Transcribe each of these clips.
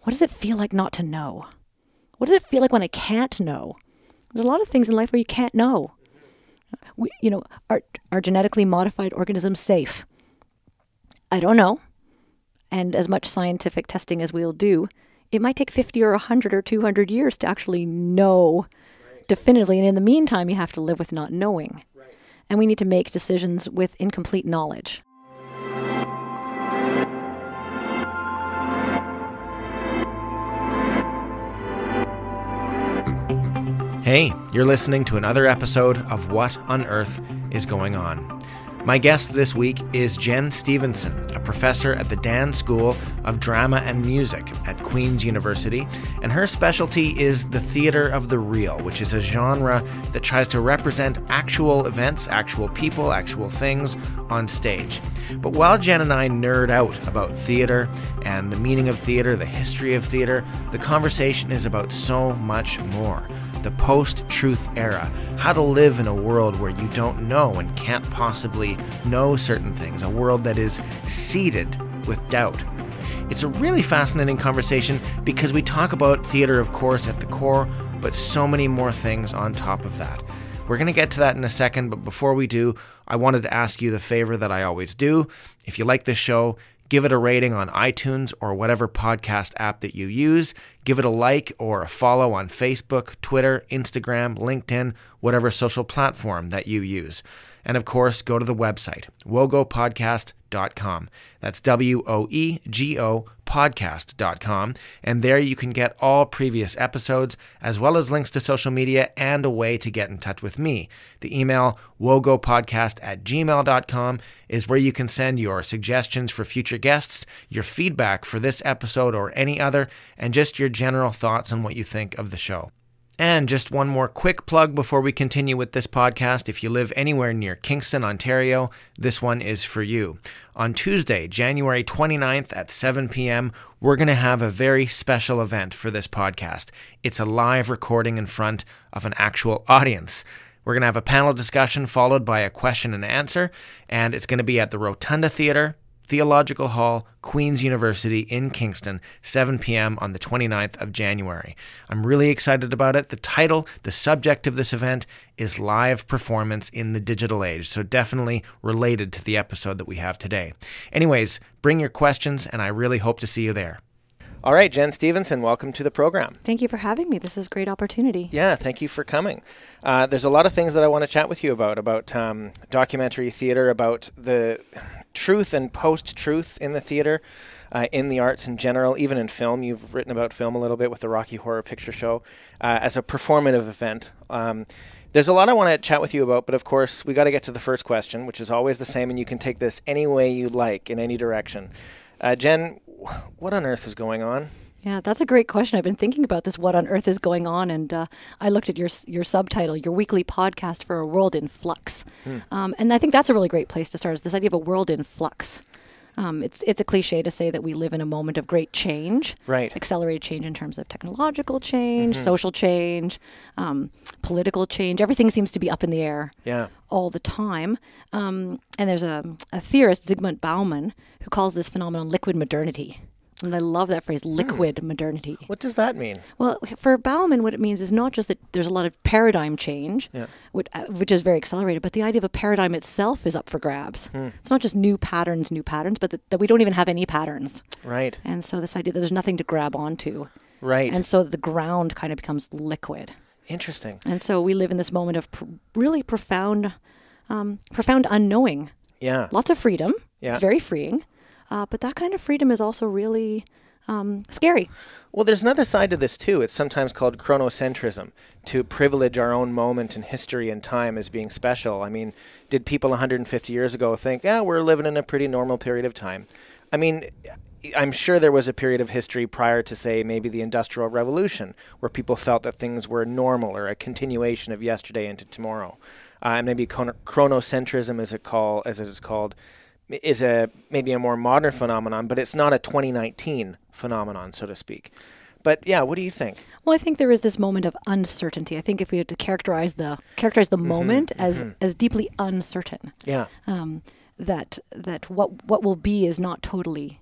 what does it feel like not to know? What does it feel like when I can't know? There's a lot of things in life where you can't know. Are genetically modified organisms safe? I don't know. And as much scientific testing as we'll do, it might take 50 or 100 or 200 years to actually know definitively. And in the meantime, you have to live with not knowing. Right. And we need to make decisions with incomplete knowledge. Hey, you're listening to another episode of What on Earth is Going On. My guest this week is Jenn Stephenson, a professor at the Dan School of Drama and Music at Queen's University, and her specialty is the theater of the real, which is a genre that tries to represent actual events, actual people, actual things on stage. But while Jenn and I nerd out about theater and the meaning of theater, the history of theater, the conversation is about so much more. The post-truth era, how to live in a world where you don't know and can't possibly know certain things, a world that is seeded with doubt. It's a really fascinating conversation because we talk about theater, of course, at the core, but so many more things on top of that. We're going to get to that in a second, but before we do, I wanted to ask you the favor that I always do. If you like this show, give it a rating on iTunes or whatever podcast app that you use. Give it a like or a follow on Facebook, Twitter, Instagram, LinkedIn, whatever social platform that you use. And of course, go to the website, wogopodcast.com. That's WOEGO podcast.com. And there you can get all previous episodes, as well as links to social media and a way to get in touch with me. The email, wogopodcast@gmail.com, is where you can send your suggestions for future guests, your feedback for this episode or any other, and just your general thoughts on what you think of the show. And just one more quick plug before we continue with this podcast. If you live anywhere near Kingston, Ontario, this one is for you. On Tuesday, January 29th at 7 p.m., we're going to have a very special event for this podcast. It's a live recording in front of an actual audience. We're going to have a panel discussion followed by a question and answer, and it's going to be at the Rotunda Theatre, Theological Hall, Queen's University in Kingston, 7 p.m. on the 29th of January. I'm really excited about it. The title, the subject of this event is Live Performance in the Digital Age, so definitely related to the episode that we have today. Anyways, bring your questions, and I really hope to see you there. All right, Jenn Stephenson, welcome to the program. Thank you for having me. This is a great opportunity. Yeah, thank you for coming. There's a lot of things that I want to chat with you about documentary theater, about the truth and post-truth in the theater, in the arts in general, even in film. You've written about film a little bit with the Rocky Horror Picture Show as a performative event. There's a lot I want to chat with you about, but of course, we got to get to the first question, which is always the same, and you can take this any way you like, in any direction. Jenn, what on earth is going on? Yeah, that's a great question. I've been thinking about this, what on earth is going on, and I looked at your subtitle, your weekly podcast for a world in flux. And I think that's a really great place to start, is this idea of a world in flux. It's a cliche to say that we live in a moment of great change, right? Accelerated change in terms of technological change, social change, political change. Everything seems to be up in the air all the time. And there's a theorist, Zygmunt Bauman, who calls this phenomenon liquid modernity. And I love that phrase, liquid modernity. What does that mean? Well, for Bauman, what it means is not just that there's a lot of paradigm change, which is very accelerated, but the idea of a paradigm itself is up for grabs. It's not just new patterns, but that we don't even have any patterns. Right. And so this idea that there's nothing to grab onto. Right. And so the ground kind of becomes liquid. Interesting. And so we live in this moment of really profound unknowing. Yeah. Lots of freedom. Yeah. It's very freeing. But that kind of freedom is also really scary. Well, there's another side to this, too. It's sometimes called chronocentrism, to privilege our own moment in history and time as being special. I mean, did people 150 years ago think, we're living in a pretty normal period of time? I mean, I'm sure there was a period of history prior to, say, maybe the Industrial Revolution, where people felt that things were normal or a continuation of yesterday into tomorrow. And maybe chronocentrism, as it is called, is maybe a more modern phenomenon, but it's not a 2019 phenomenon, so to speak. But yeah, what do you think? Well, I think there is this moment of uncertainty. I think if we had to characterize the moment as deeply uncertain, yeah, that what will be is not totally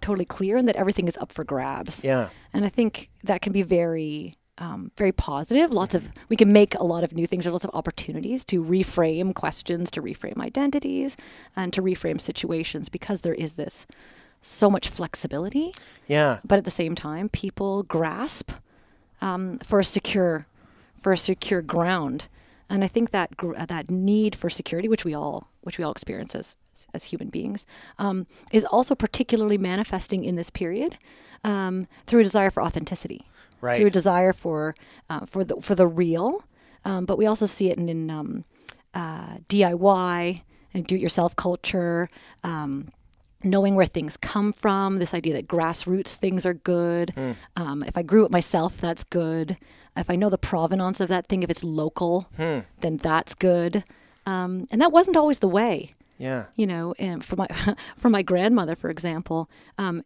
totally clear and that everything is up for grabs. Yeah. And I think that can be very, very positive. We can make a lot of new things. There's lots of opportunities to reframe questions, to reframe identities, and to reframe situations because there is this so much flexibility. Yeah. But at the same time, people grasp for a secure ground. And I think that that need for security, which we all experience as human beings, is also particularly manifesting in this period through a desire for authenticity, right. through a desire for the real. But we also see it in DIY and do-it-yourself culture. Knowing where things come from, this idea that grassroots things are good. If I grew it myself, that's good. If I know the provenance of that thing, if it's local, then that's good. And that wasn't always the way. Yeah. You know, and for my grandmother, for example,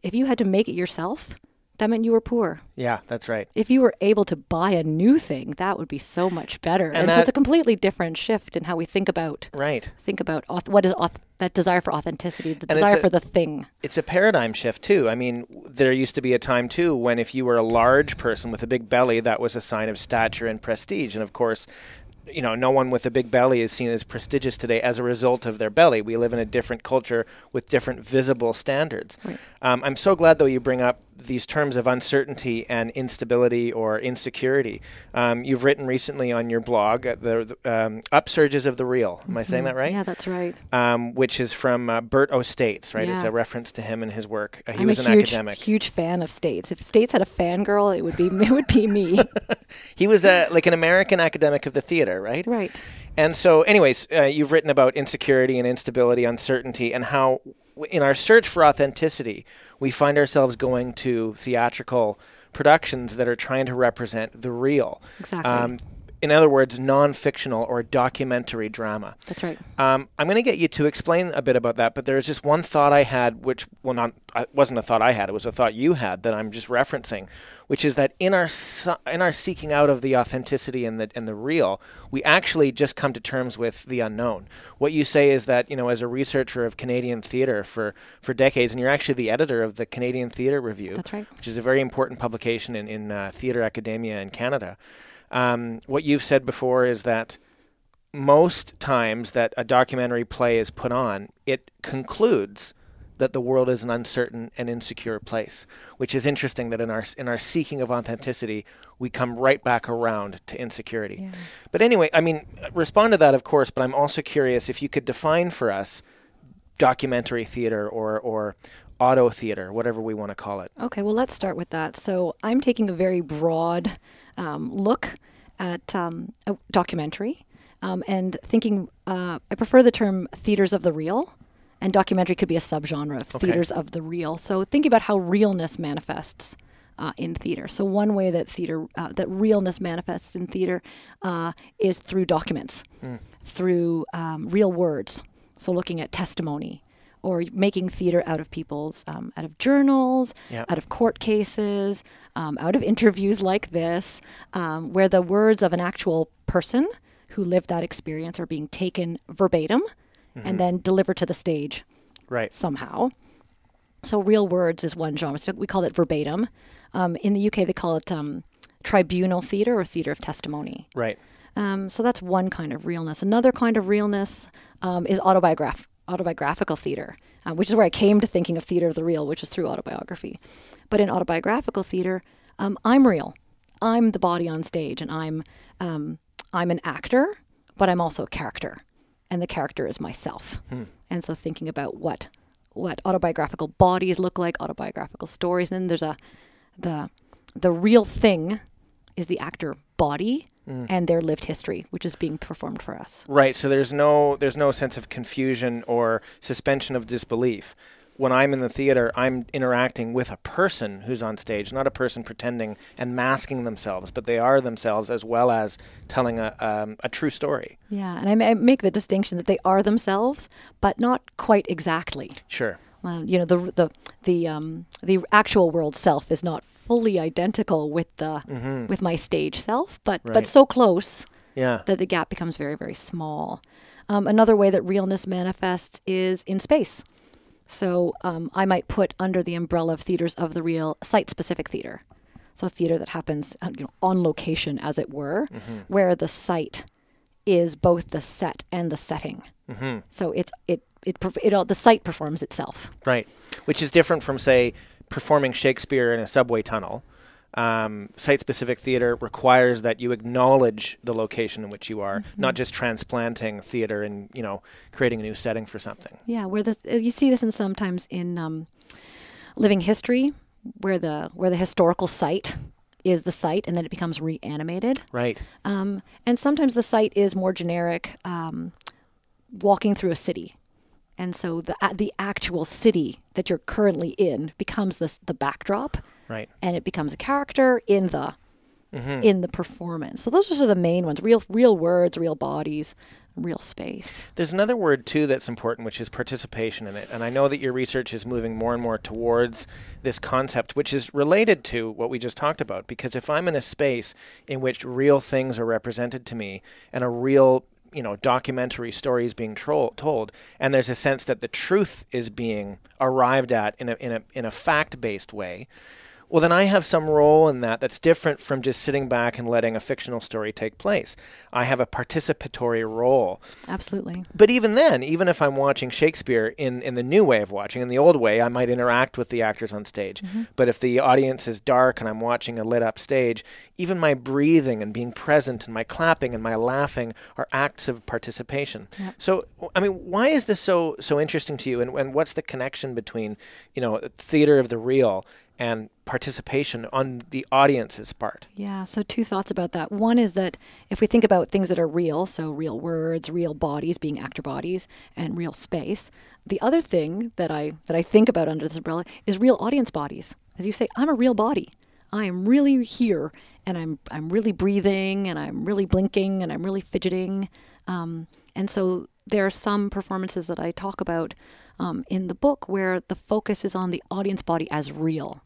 if you had to make it yourself, that meant you were poor. Yeah, that's right. If you were able to buy a new thing, that would be so much better. And so it's a completely different shift in how we think about what is that desire for authenticity, the desire for the thing. It's a paradigm shift too. I mean, there used to be a time too when if you were a large person with a big belly, that was a sign of stature and prestige. And of course, you know, no one with a big belly is seen as prestigious today as a result of their belly. We live in a different culture with different visible standards. Right. I'm so glad, though, you bring up these terms of uncertainty and instability or insecurity. You've written recently on your blog, the Upsurges of the Real. Am I saying that right? Yeah, that's right. Which is from Bert O. States, right? Yeah. It's a reference to him and his work. He was an academic. I'm a huge fan of States. If States had a fangirl, it would be me. He was like an American academic of the theater, right? Right. And so, anyways, you've written about insecurity and instability, uncertainty, and how in our search for authenticity, we find ourselves going to theatrical productions that are trying to represent the real. Exactly. In other words, non-fictional or documentary drama. That's right. I'm going to get you to explain a bit about that, but there's just one thought I had, which, wasn't a thought I had, it was a thought you had that I'm just referencing, which is that in our seeking out of the authenticity and the real, we actually just come to terms with the unknown. What you say is that, you know, as a researcher of Canadian theatre for decades, and you're actually the editor of the Canadian Theatre Review. That's right. Which is a very important publication in theatre academia in Canada. What you've said before is that most times that a documentary play is put on, it concludes that the world is an uncertain and insecure place, which is interesting that in our seeking of authenticity, we come right back around to insecurity. Yeah. But anyway, I mean, respond to that, of course, but I'm also curious if you could define for us documentary theater or auto theater, whatever we want to call it. Okay, well, let's start with that. So I'm taking a very broad look at a documentary and thinking, I prefer the term theaters of the real, and documentary could be a subgenre of theaters of the real. So thinking about how realness manifests in theater. So one way that that realness manifests in theater is through documents, through real words. So looking at testimony, or making theater out of people's, out of journals, out of court cases, out of interviews like this, where the words of an actual person who lived that experience are being taken verbatim and then delivered to the stage somehow. So real words is one genre. So we call it verbatim. In the UK, they call it tribunal theater or theater of testimony. Right. So that's one kind of realness. Another kind of realness is autobiographical theater, which is where I came to thinking of theater of the real, which is through autobiography. But in autobiographical theater, I'm real. I'm the body on stage, and I'm an actor, but I'm also a character, and the character is myself. And so thinking about what autobiographical bodies look like, autobiographical stories, and then there's the real thing is the actor body. And their lived history, which is being performed for us. Right. So there's no sense of confusion or suspension of disbelief. When I'm in the theater, I'm interacting with a person who's on stage, not a person pretending and masking themselves, but they are themselves as well as telling a true story. Yeah, and I make the distinction that they are themselves, but not quite exactly. Sure. You know, the actual world self is not fully identical with the with my stage self, but so close that the gap becomes very, very small. Another way that realness manifests is in space. So I might put under the umbrella of theaters of the real site-specific theater. So theater that happens on location, as it were, where the site is both the set and the setting. So the site performs itself. Right, which is different from, say, performing Shakespeare in a subway tunnel. Site-specific theater requires that you acknowledge the location in which you are, not just transplanting theater and creating a new setting for something. Yeah, where you see this sometimes in living history, where the historical site is the site, and then it becomes reanimated. Right. And sometimes the site is more generic, walking through a city. And so the actual city that you're currently in becomes the backdrop. Right. And it becomes a character in the performance. So those are sort of the main ones: real words, real bodies, real space. There's another word too that's important, which is participation in it. And I know that your research is moving more and more towards this concept, which is related to what we just talked about. Because if I'm in a space in which real things are represented to me and a real documentary story is being told, and there's a sense that the truth is being arrived at in a fact-based way, well, then I have some role in that's different from just sitting back and letting a fictional story take place. I have a participatory role. Absolutely. But even then, even if I'm watching Shakespeare in the new way of watching, in the old way, I might interact with the actors on stage. But if the audience is dark and I'm watching a lit up stage, even my breathing and being present and my clapping and my laughing are acts of participation. Yep. So, I mean, why is this so interesting to you? And what's the connection between, theater of the real and participation on the audience's part? Yeah, so two thoughts about that. One is that if we think about things that are real, so real words, real bodies being actor bodies, and real space, the other thing that I think about under this umbrella is real audience bodies. As you say, I'm a real body. I am really here, and I'm really breathing, and I'm really blinking, and I'm really fidgeting. And so there are some performances that I talk about in the book where the focus is on the audience body as real.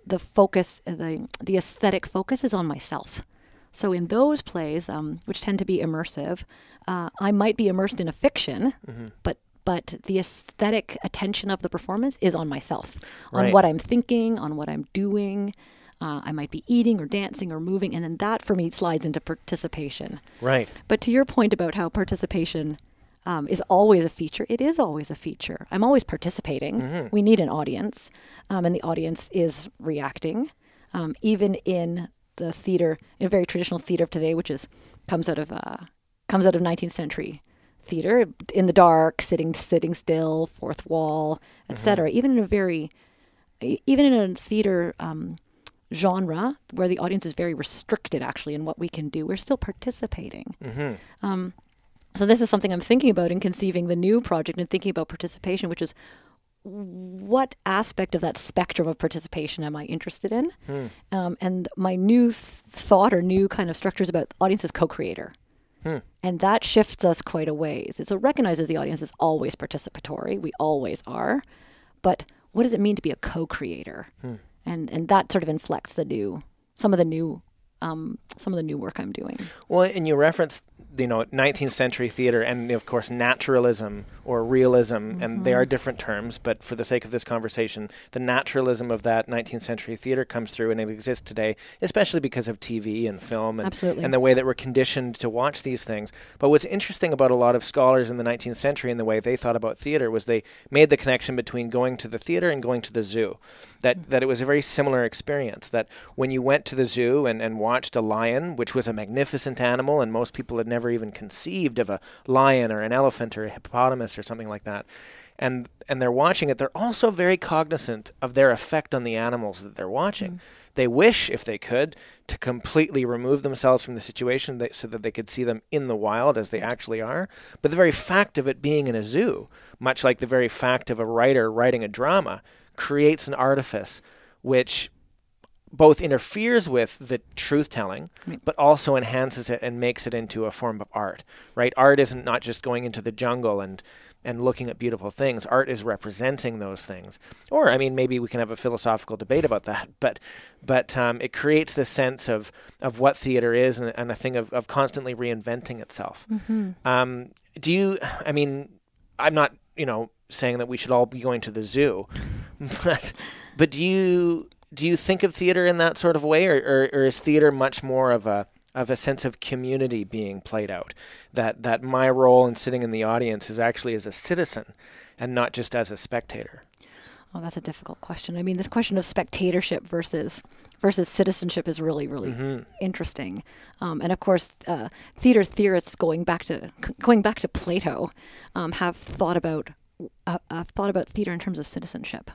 The focus, the aesthetic focus is on myself. So in those plays, which tend to be immersive, I might be immersed in a fiction, but the aesthetic attention of the performance is on myself, on what I'm thinking, on what I'm doing. I might be eating or dancing or moving, and then that for me slides into participation. Right. But to your point about how participation is always a feature, it is always a feature. I'm always participating. We need an audience, and the audience is reacting. Even in the theater, in a very traditional theater of today, which comes out of 19th century theater, in the dark, sitting still, fourth wall, etc. Even in a theater genre where the audience is very restricted, actually, in what we can do, we're still participating. So this is something I'm thinking about in conceiving the new project and thinking about participation, which is what aspect of that spectrum of participation am I interested in? And my new thought or new kind of structure is about audience as co-creator. And that shifts us quite a ways. It recognizes the audience is always participatory. We always are. But what does it mean to be a co-creator? And that sort of inflects some of the new work I'm doing. Well, and you referenced 19th century theater and, of course, naturalism or realism, and they are different terms, but for the sake of this conversation, the naturalism of that 19th century theater comes through, and it exists today, especially because of TV and film and the way that we're conditioned to watch these things. But what's interesting about a lot of scholars in the 19th century and the way they thought about theater was they made the connection between going to the theater and going to the zoo, that it was a very similar experience, that when you went to the zoo and watched a lion, which was a magnificent animal, and most people had never even conceived of a lion or an elephant or a hippopotamus or something like that, and they're watching it, they're also very cognizant of their effect on the animals that they're watching. They wish, if they could, to completely remove themselves from the situation so that they could see them in the wild as they actually are. But the very fact of it being in a zoo, much like the very fact of a writer writing a drama, creates an artifice which both interferes with the truth-telling, but also enhances it and makes it into a form of art, right? Art isn't not just going into the jungle and looking at beautiful things. Art is representing those things. Or, I mean, maybe we can have a philosophical debate about that, but it creates this sense of what theater is and a thing of constantly reinventing itself. I'm not, saying that we should all be going to the zoo. But do you think of theater in that sort of way, or is theater much more of a sense of community being played out? That my role in sitting in the audience is actually as a citizen and not just as a spectator? Oh, that's a difficult question. I mean, this question of spectatorship versus citizenship is really, really interesting. And of course, theater theorists going back to Plato have thought about theater in terms of citizenship,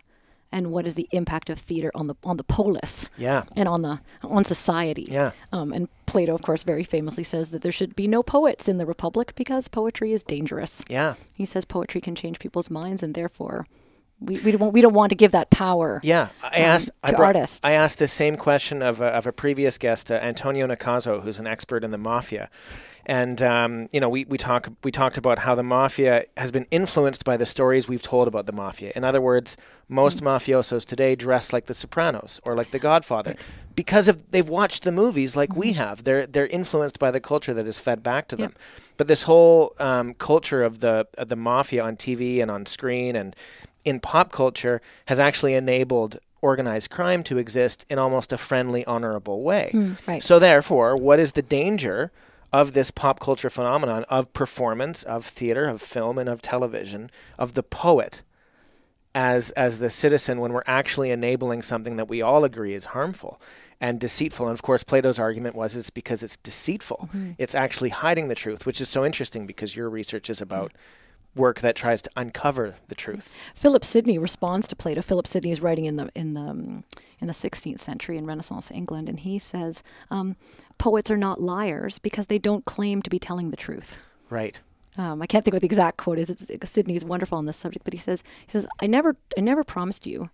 and what is the impact of theater on the polis, and on society. And Plato, of course, very famously says that there should be no poets in the Republic because poetry is dangerous. He says poetry can change people's minds, and therefore we don't want to give that power. To artists. I asked the same question of a previous guest, Antonio Nicaso, who's an expert in the mafia. And we talked about how the mafia has been influenced by the stories we've told about the mafia. In other words, most mafiosos today dress like the Sopranos or like the Godfather because they've watched the movies like we have. They're influenced by the culture that is fed back to them. But this whole culture of the mafia on TV and on screen and in pop culture has actually enabled organized crime to exist in almost a friendly, honorable way. So therefore, what is the danger of this pop culture phenomenon of performance, of theater, of film, and of television, of the poet as the citizen, when we're actually enabling something that we all agree is harmful and deceitful? And of course, Plato's argument was it's because it's deceitful. It's actually hiding the truth, which is so interesting because your research is about work that tries to uncover the truth. Philip Sidney responds to Plato. Philip Sidney is writing in the 16th century in Renaissance England, and he says, poets are not liars because they don't claim to be telling the truth. Right. I can't think what the exact quote is. Sidney's wonderful on this subject, but he says, I never promised you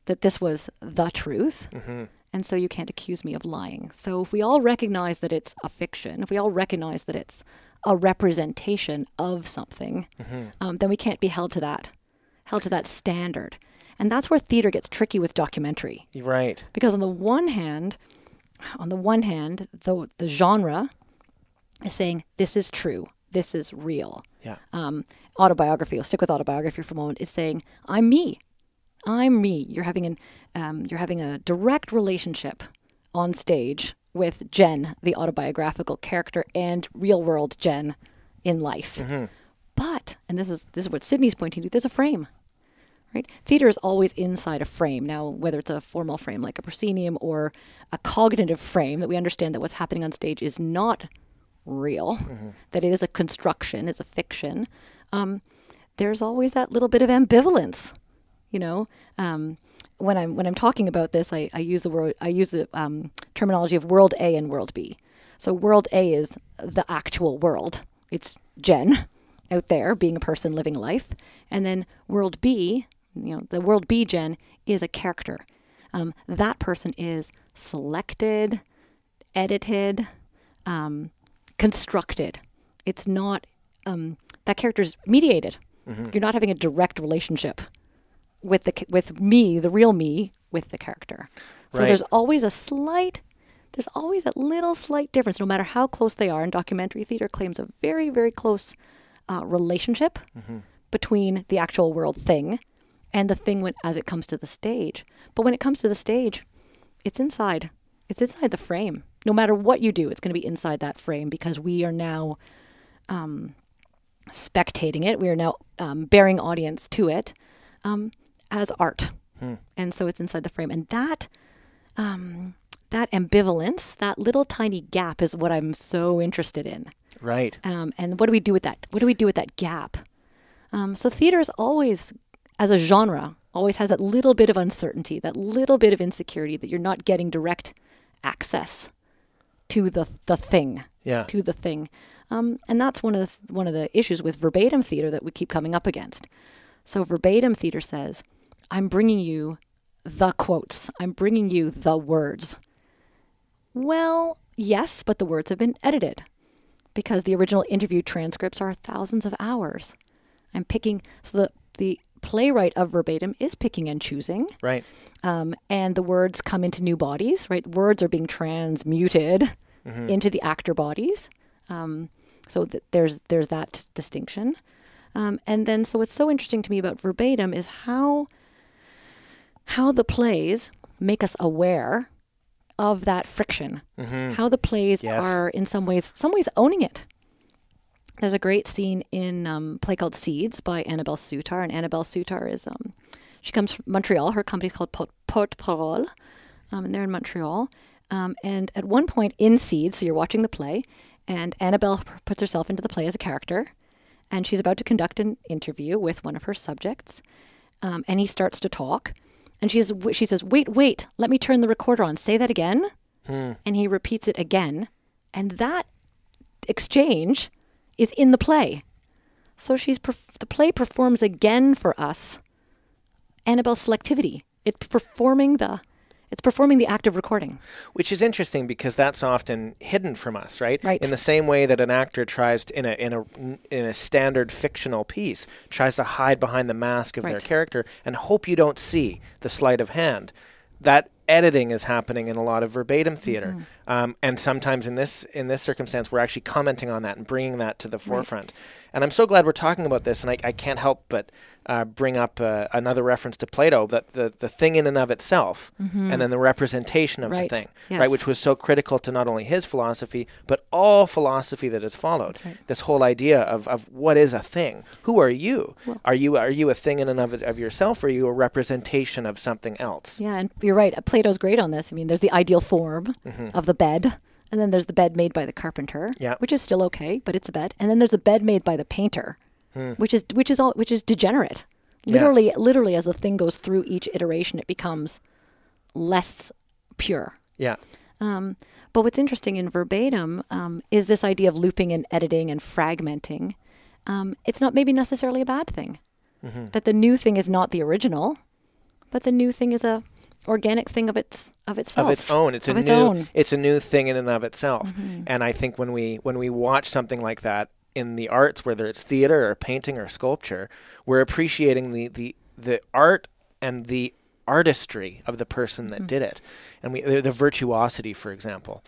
that this was the truth, and so you can't accuse me of lying. So if we all recognize that it's a fiction, if we all recognize that it's a representation of something, then we can't be held to that standard. And that's where theater gets tricky with documentary. Right. Because on the one hand, the genre is saying this is true, this is real. Autobiography, I'll stick with autobiography for a moment, is saying I'm me. You're having a direct relationship on stage with Jenn, the autobiographical character, and real world Jenn in life. But, and this is what Sidney's pointing to, there's a frame. Right? Theater is always inside a frame. Now, whether it's a formal frame like a proscenium or a cognitive frame, that we understand that what's happening on stage is not real, that it is a construction, it's a fiction, there's always that little bit of ambivalence. When I'm talking about this, I use the terminology of world A and world B. So world A is the actual world. It's Jenn out there being a person living life. And then world B, the world B Jenn is a character. That person is selected, edited, constructed. It's not, that character's mediated. You're not having a direct relationship with me, the real me, with the character. So there's always that little slight difference, no matter how close they are. And documentary theater claims a very, very close relationship between the actual world thing and the thing as it comes to the stage. But when it comes to the stage, it's inside the frame. No matter what you do, it's going to be inside that frame because we are now spectating it. We are now bearing audience to it as art. And so it's inside the frame. And that ambivalence, that little tiny gap is what I'm so interested in. Right. And what do we do with that? What do we do with that gap? So theater is always, as a genre, always has that little bit of uncertainty, that little bit of insecurity that you're not getting direct access to the thing. To the thing. And that's one of the issues with verbatim theater that we keep coming up against. So verbatim theater says, I'm bringing you the quotes. I'm bringing you the words. Well, yes, but the words have been edited because the original interview transcripts are thousands of hours. I'm picking, so the playwright of verbatim is picking and choosing. Right. And the words come into new bodies, right? Words are being transmuted into the actor bodies. So there's that distinction. And then, so what's so interesting to me about verbatim is how the plays make us aware of that friction, how the plays are in some ways owning it. There's a great scene in a play called Seeds by Annabelle Soutar, and Annabelle Soutar is, she comes from Montreal. Her company is called Porte-Parole, and they're in Montreal. And at one point in Seeds, so you're watching the play, and Annabelle puts herself into the play as a character, and she's about to conduct an interview with one of her subjects, and he starts to talk, and she says, wait, let me turn the recorder on. Say that again. And he repeats it again, and that exchange is in the play. So the play performs again for us Annabelle's selectivity. It's performing the act of recording. Which is interesting because that's often hidden from us, right? Right. In the same way that an actor tries to, in a standard fictional piece, tries to hide behind the mask of their character and hope you don't see the sleight of hand. That editing is happening in a lot of verbatim theater. And sometimes in this circumstance, we're actually commenting on that and bringing that to the forefront. And I'm so glad we're talking about this, and I can't help but bring up another reference to Plato, that the thing in and of itself, and then the representation of the thing, right, which was so critical to not only his philosophy, but all philosophy that has followed. This whole idea of what is a thing? Who are you? Well, are you a thing in and of yourself, or are you a representation of something else? Yeah, and you're right. Plato's great on this. I mean, there's the ideal form of the bed, and then there's the bed made by the carpenter, which is still okay, but it's a bed. And then there's a bed made by the painter, which is degenerate. Literally, as the thing goes through each iteration, it becomes less pure. Yeah. But what's interesting in verbatim is this idea of looping and editing and fragmenting. It's not maybe necessarily a bad thing. That the new thing is not the original, but the new thing is a organic thing of itself. Of its own. It's a new thing in and of itself. And I think when we watch something like that in the arts, whether it's theater or painting or sculpture, we're appreciating the art and the artistry of the person that did it, and the virtuosity, for example.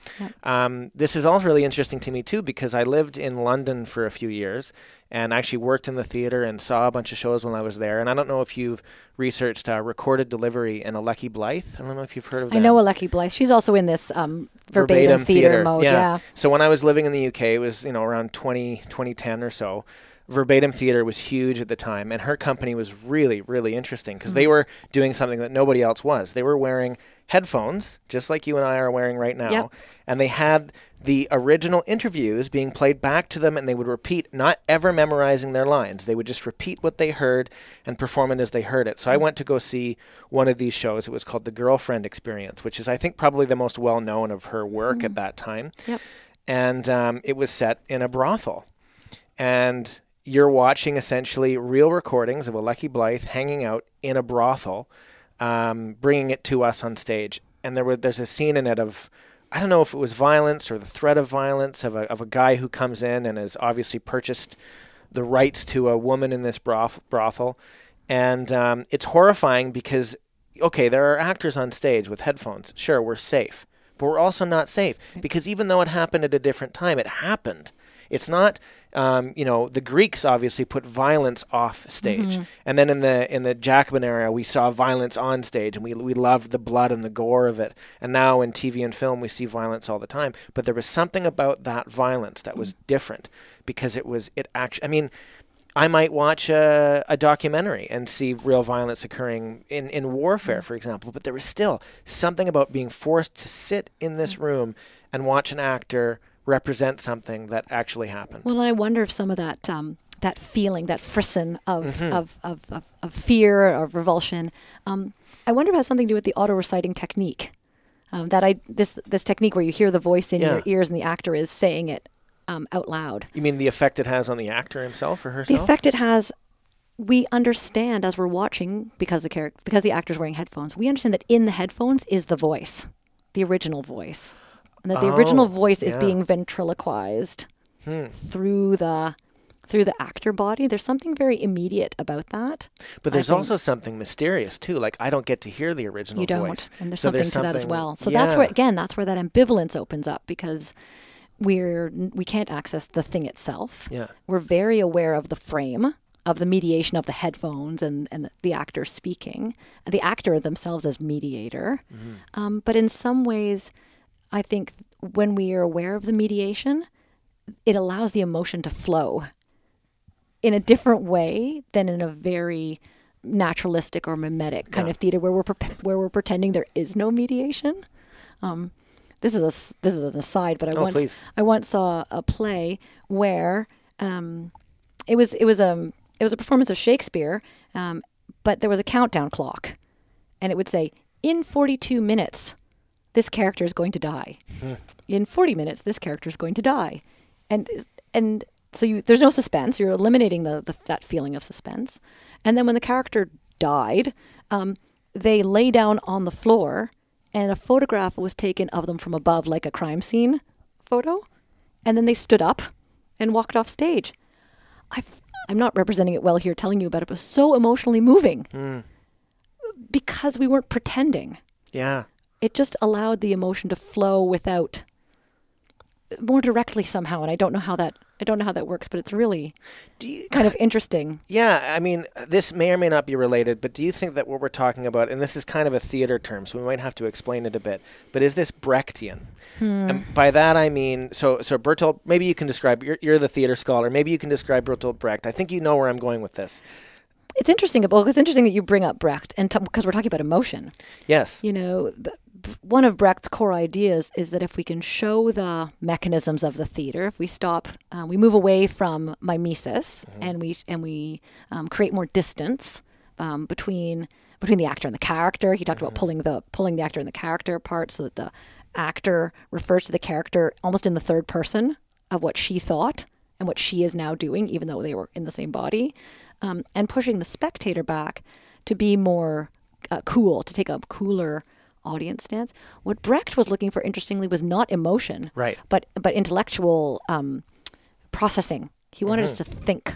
This is all really interesting to me too, because I lived in London for a few years and actually worked in the theater and saw a bunch of shows when I was there. And I don't know if you've researched recorded delivery and Alecky Blythe. I don't know if you've heard of that. I know Alecky Blythe. She's also in this verbatim theater mode. Yeah. So when I was living in the UK, it was around 2010 or so. Verbatim theater was huge at the time, and her company was really, really interesting because they were doing something that nobody else was. They were wearing headphones, just like you and I are wearing right now, and they had the original interviews being played back to them, and they would repeat, not ever memorizing their lines. They would just repeat what they heard and perform it as they heard it. So I went to go see one of these shows. It was called The Girlfriend Experience, which is, I think, probably the most well-known of her work at that time. And it was set in a brothel. And you're watching essentially real recordings of Alecky Blythe hanging out in a brothel, bringing it to us on stage. And there's a scene in it of, I don't know if it was violence or the threat of violence, of a guy who comes in and has obviously purchased the rights to a woman in this brothel. And it's horrifying because, okay, there are actors on stage with headphones. Sure, we're safe. But we're also not safe because even though it happened at a different time, it happened. It's not, the Greeks obviously put violence off stage. And then in the Jacobin era, we saw violence on stage, and we loved the blood and the gore of it. And now in TV and film, we see violence all the time. But there was something about that violence that was different because I might watch a documentary and see real violence occurring in warfare, for example, but there was still something about being forced to sit in this room and watch an actor represent something that actually happened. Well, I wonder if some of that that feeling, that frisson of fear or revulsion, I wonder if it has something to do with the auto-reciting technique. This technique where you hear the voice in your ears and the actor is saying it out loud. You mean the effect it has on the actor himself or herself? The effect it has, we understand as we're watching, because the actor's wearing headphones, we understand that in the headphones is the voice, the original voice. And that the original voice is being ventriloquized through the actor body. There's something very immediate about that. But there's also something mysterious too. Like, I don't get to hear the original voice. You don't, and there's something to that as well. So that's where that ambivalence opens up, because we can't access the thing itself. Yeah. We're very aware of the frame the mediation of the headphones and the actor speaking, the actor themselves as mediator. But in some ways, I think when we are aware of the mediation, it allows the emotion to flow in a different way than in a very naturalistic or mimetic kind of theater where we're pretending there is no mediation. This is an aside, but I once saw a play where it was a performance of Shakespeare, but there was a countdown clock, and it would say, in 42 minutes, this character is going to die. In 40 minutes, this character is going to die, and so there's no suspense. You're eliminating that feeling of suspense, and then when the character died, they lay down on the floor, and a photograph was taken of them from above, like a crime scene photo, and then they stood up and walked off stage. I'm not representing it well here, telling you about it, but it was so emotionally moving because we weren't pretending. Yeah. It just allowed the emotion to flow without more directly somehow, and I don't know how that works, but it's really kind of interesting. Yeah, I mean, this may or may not be related, but do you think that what we're talking about, and this is kind of a theater term, so we might have to explain it a bit, but is this Brechtian? And by that I mean, so Bertolt, maybe you can describe, you're the theater scholar, maybe you can describe Bertolt Brecht. I think you know where I'm going with this. It's interesting that you bring up Brecht, and because we're talking about emotion. Yes. You know, one of Brecht's core ideas is that if we can show the mechanisms of the theater, if we stop, we move away from mimesis, and we create more distance between the actor and the character. He talked about pulling the actor and the character apart so that the actor refers to the character almost in the third person of what she thought and what she is now doing, even though they were in the same body, and pushing the spectator back to be more cool, to take a cooler audience stance. What Brecht was looking for, interestingly, was not emotion, right, but intellectual processing. He wanted us to think.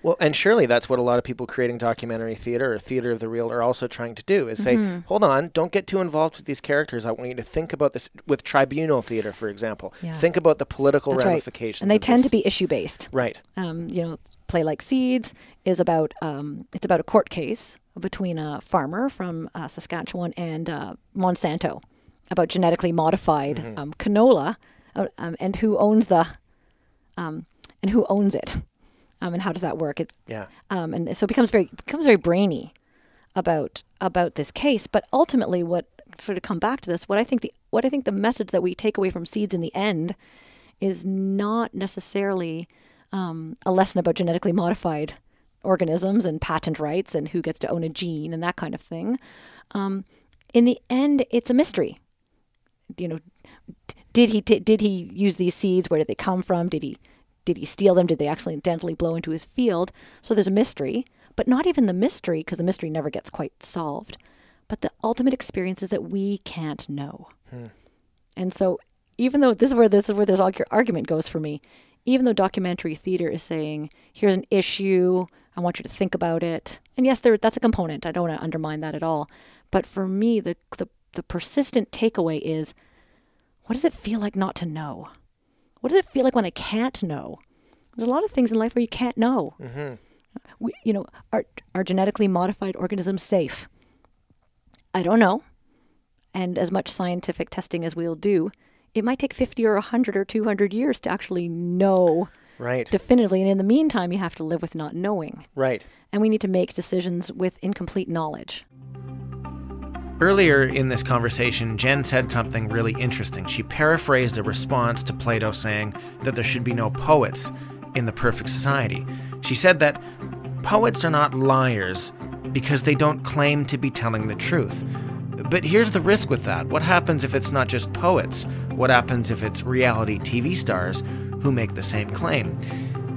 Well, and surely that's what a lot of people creating documentary theater or theater of the real are also trying to do, is say, hold on, don't get too involved with these characters. I want you to think about this with tribunal theater, for example. Yeah. Think about the political ramifications. Right. And they tend to be issue-based. Right. Play Like Seeds is about it's about a court case between a farmer from Saskatchewan and Monsanto about genetically modified canola, and who owns it, and how does that work? And so it becomes very brainy about this case. But ultimately, what sort of come back to this, what I think the message that we take away from Seeds in the end is not necessarily a lesson about genetically modified organisms and patent rights and who gets to own a gene and that kind of thing. In the end, it's a mystery. You know, did he use these seeds? Where did they come from? Did he steal them? Did they accidentally blow into his field? So there's a mystery, but not even the mystery, because the mystery never gets quite solved. But the ultimate experience is that we can't know. And so, even though this is where this argument goes for me, even though documentary theater is saying, here's an issue, I want you to think about it. And yes, that's a component. I don't want to undermine that at all. But for me, the persistent takeaway is, what does it feel like not to know? What does it feel like when I can't know? There's a lot of things in life where you can't know. Are genetically modified organisms safe? I don't know. And as much scientific testing as we'll do, it might take 50 or 100 or 200 years to actually know definitively. And in the meantime, you have to live with not knowing. Right. And we need to make decisions with incomplete knowledge. Earlier in this conversation, Jenn said something really interesting. She paraphrased a response to Plato saying that there should be no poets in the perfect society. She said that poets are not liars because they don't claim to be telling the truth. But here's the risk with that. What happens if it's not just poets? What happens if it's reality TV stars who make the same claim?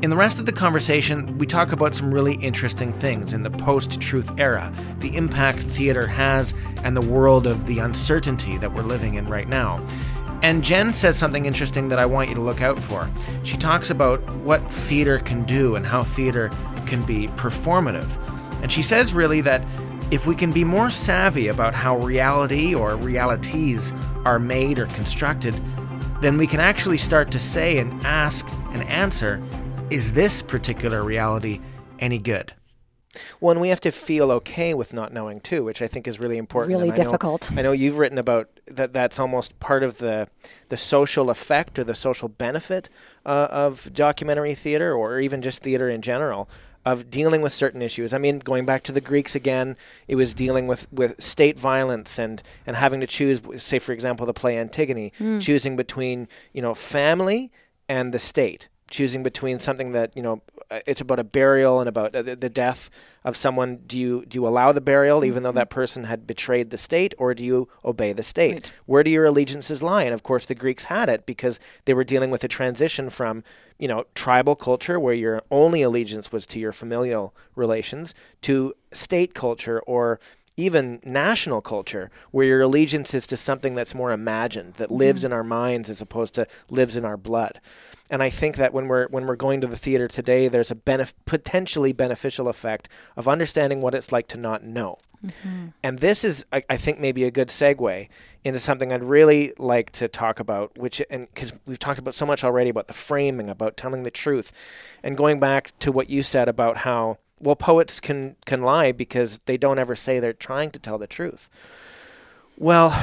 In the rest of the conversation, we talk about some really interesting things in the post-truth era, the impact theater has, and the world of the uncertainty that we're living in right now. And Jenn says something interesting that I want you to look out for. She talks about what theater can do and how theater can be performative. And she says really that if we can be more savvy about how reality or realities are made or constructed, then we can actually start to say and ask and answer, is this particular reality any good. Well, and we have to feel okay with not knowing too, which I think is really important. Really and difficult. I know you've written about that. That's almost part of the social effect or the social benefit of documentary theater, or even just theater in general, of dealing with certain issues. I mean, going back to the Greeks again, it was dealing with state violence and having to choose, say, for example, the play Antigone, choosing between, family and the state, choosing between something that, it's about a burial and about the death of someone. Do you allow the burial even though that person had betrayed the state, or do you obey the state? Right. Where do your allegiances lie? And of course the Greeks had it because they were dealing with a transition from, tribal culture where your only allegiance was to your familial relations, to state culture or even national culture where your allegiance is to something that's more imagined, that lives in our minds as opposed to lives in our blood. And I think that when we're going to the theater today, there's a potentially beneficial effect of understanding what it's like to not know. Mm-hmm. And this is, I think, maybe a good segue into something I'd really like to talk about, because we've talked about so much already about the framing, about telling the truth, and going back to what you said about how, well, poets can lie because they don't ever say they're trying to tell the truth. Well,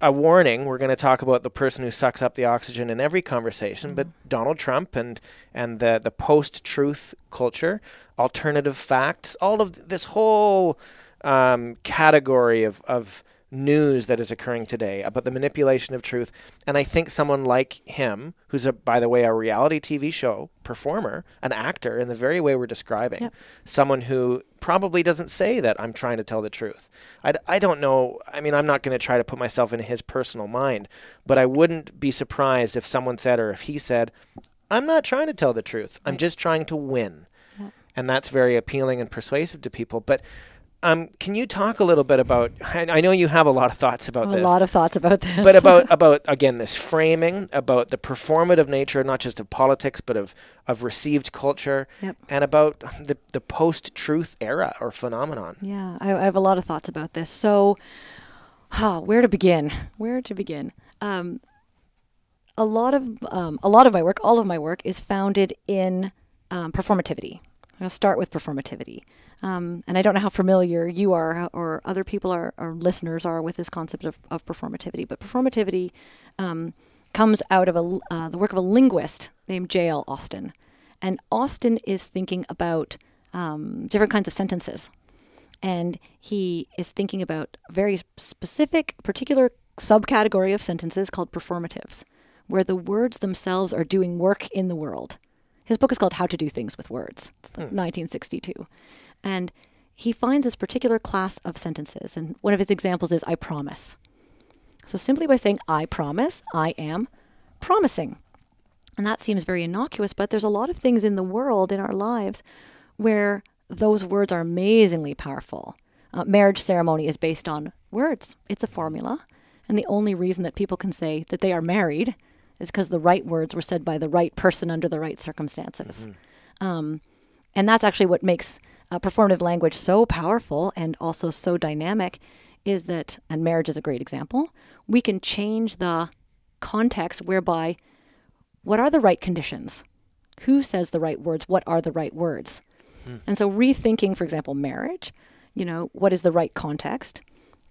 a warning, we're going to talk about the person who sucks up the oxygen in every conversation, but Donald Trump and the post-truth culture, alternative facts, all of this whole category of news that is occurring today about the manipulation of truth. And I think someone like him, who's, by the way, a reality TV show performer, an actor in the very way we're describing, someone who probably doesn't say that I'm trying to tell the truth. I don't know. I mean, I'm not going to try to put myself in his personal mind, but I wouldn't be surprised if someone said, or if he said, I'm not trying to tell the truth. I'm just trying to win. Yeah. And that's very appealing and persuasive to people. But can you talk a little bit about, I know you have a lot of thoughts about this. A lot of thoughts about this. But about again, this framing, about the performative nature, not just of politics, but of received culture, and about the post-truth era or phenomenon. Yeah, I have a lot of thoughts about this. So, where to begin? A lot of my work, all of my work, is founded in performativity. I'll start with performativity. And I don't know how familiar you are or other people or listeners are with this concept of performativity, but performativity comes out of the work of a linguist named J.L. Austin. And Austin is thinking about different kinds of sentences. And he is thinking about a very specific, particular subcategory of sentences called performatives, where the words themselves are doing work in the world. His book is called How to Do Things with Words. It's 1962. And he finds this particular class of sentences. And one of his examples is, I promise. So simply by saying, I promise, I am promising. And that seems very innocuous, but there's a lot of things in the world, in our lives, where those words are amazingly powerful. Marriage ceremony is based on words. It's a formula. And the only reason that people can say that they are married is because the right words were said by the right person under the right circumstances. Mm-hmm. And that's actually what makes performative language so powerful and also so dynamic, is that, and marriage is a great example, we can change the context whereby what are the right conditions? Who says the right words? What are the right words? And so rethinking, for example, marriage, what is the right context?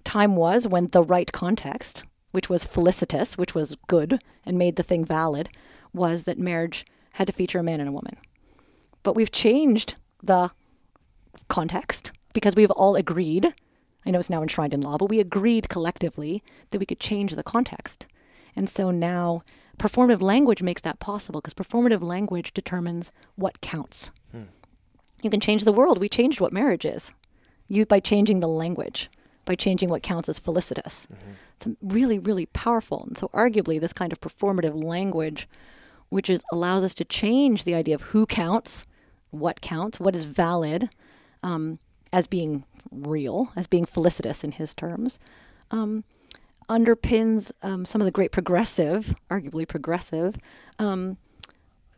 Time was when the right context, which was felicitous, which was good and made the thing valid, was that marriage had to feature a man and a woman. But we've changed the context because we've all agreed, I know it's now enshrined in law, but we agreed collectively that we could change the context. And so now performative language makes that possible, because performative language determines what counts. You can change the world. We changed what marriage is. By changing the language, by changing what counts as felicitous. It's really, really powerful. And so arguably this kind of performative language, which allows us to change the idea of who counts, what is valid, as being real, as being felicitous in his terms, underpins some of the great arguably progressive,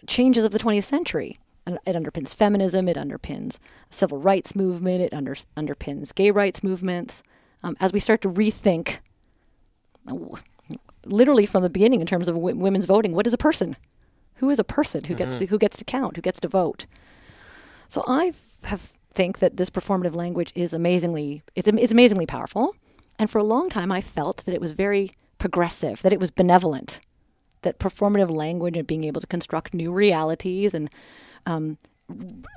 changes of the 20th century. And it underpins feminism, it underpins civil rights movement, it underpins gay rights movements. As we start to rethink, literally from the beginning in terms of women's voting, what is a person? Who is a person who gets to count, who gets to vote? So I think that this performative language is amazingly powerful. And for a long time, I felt that it was very progressive, that it was benevolent, that performative language and being able to construct new realities and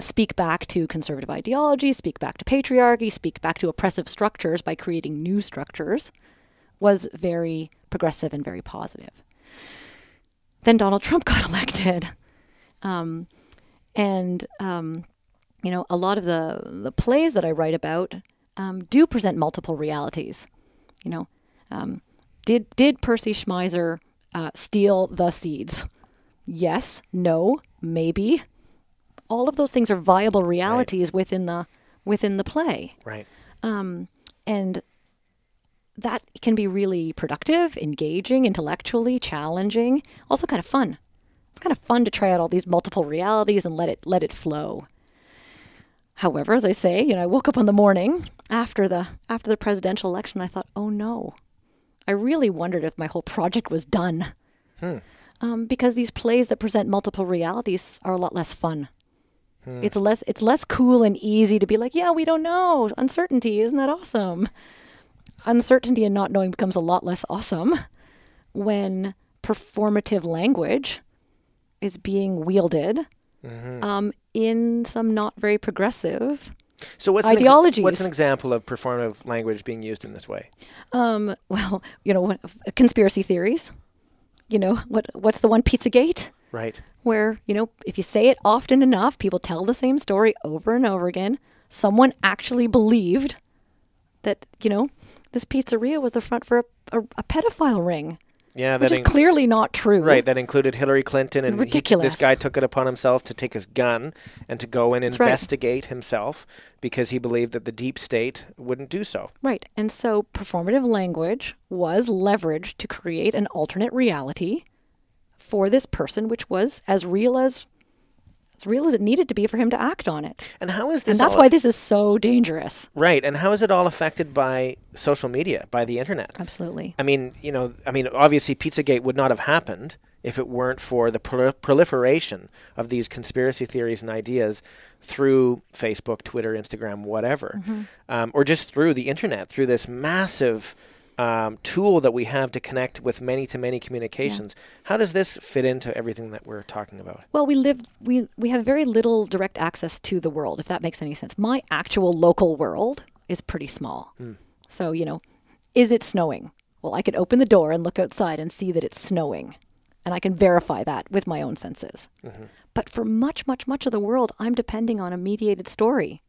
speak back to conservative ideology, speak back to patriarchy, speak back to oppressive structures by creating new structures was very progressive and very positive. Then Donald Trump got elected. A lot of the plays that I write about do present multiple realities. Did Percy Schmeiser steal the seeds? Yes, no, maybe. All of those things are viable realities within the play. Right. And that can be really productive, engaging, intellectually challenging, also kind of fun. It's kind of fun to try out all these multiple realities and let it flow. However, as I say, I woke up on the morning after the presidential election. I thought, oh no, I really wondered if my whole project was done. Because these plays that present multiple realities are a lot less fun. It's less cool and easy to be like, yeah, we don't know. Uncertainty, isn't that awesome? Uncertainty and not knowing becomes a lot less awesome when performative language is being wielded in some not very progressive ideologies. What's an example of performative language being used in this way? Conspiracy theories. What's the one, Pizzagate? Right. Where, if you say it often enough, people tell the same story over and over again. Someone actually believed that, this pizzeria was the front for a pedophile ring. Yeah, which is clearly not true. Right, that included Hillary Clinton, and ridiculous. This guy took it upon himself to take his gun and to go and investigate himself because he believed that the deep state wouldn't do so. Right, and so performative language was leveraged to create an alternate reality for this person, which was as real as it needed to be for him to act on it. And how is this? And that's why this is so dangerous. Right. And how is it all affected by social media, by the internet? Absolutely. I mean, obviously Pizzagate would not have happened if it weren't for the proliferation of these conspiracy theories and ideas through Facebook, Twitter, Instagram, whatever, or just through the internet, through this massive tool that we have to connect with many-to-many communications. Yeah. How does this fit into everything that we're talking about? Well, we have very little direct access to the world, if that makes any sense. My actual local world is pretty small. So, is it snowing? Well, I can open the door and look outside and see that it's snowing. And I can verify that with my own senses. But for much, much, much of the world, I'm depending on a mediated story.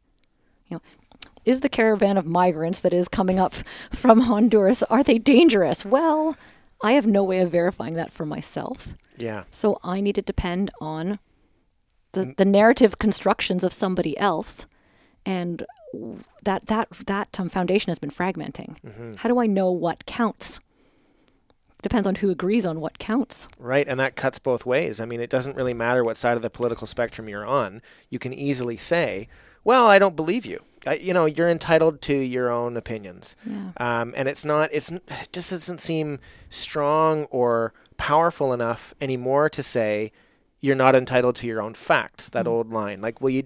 Is the caravan of migrants that is coming up from Honduras, are they dangerous? Well, I have no way of verifying that for myself. Yeah. So I need to depend on the narrative constructions of somebody else. And that foundation has been fragmenting. How do I know what counts? Depends on who agrees on what counts. Right, and that cuts both ways. I mean, it doesn't really matter what side of the political spectrum you're on. You can easily say, well, I don't believe you. You're entitled to your own opinions. Yeah. And it just doesn't seem strong or powerful enough anymore to say you're not entitled to your own facts, that old line. Like, well,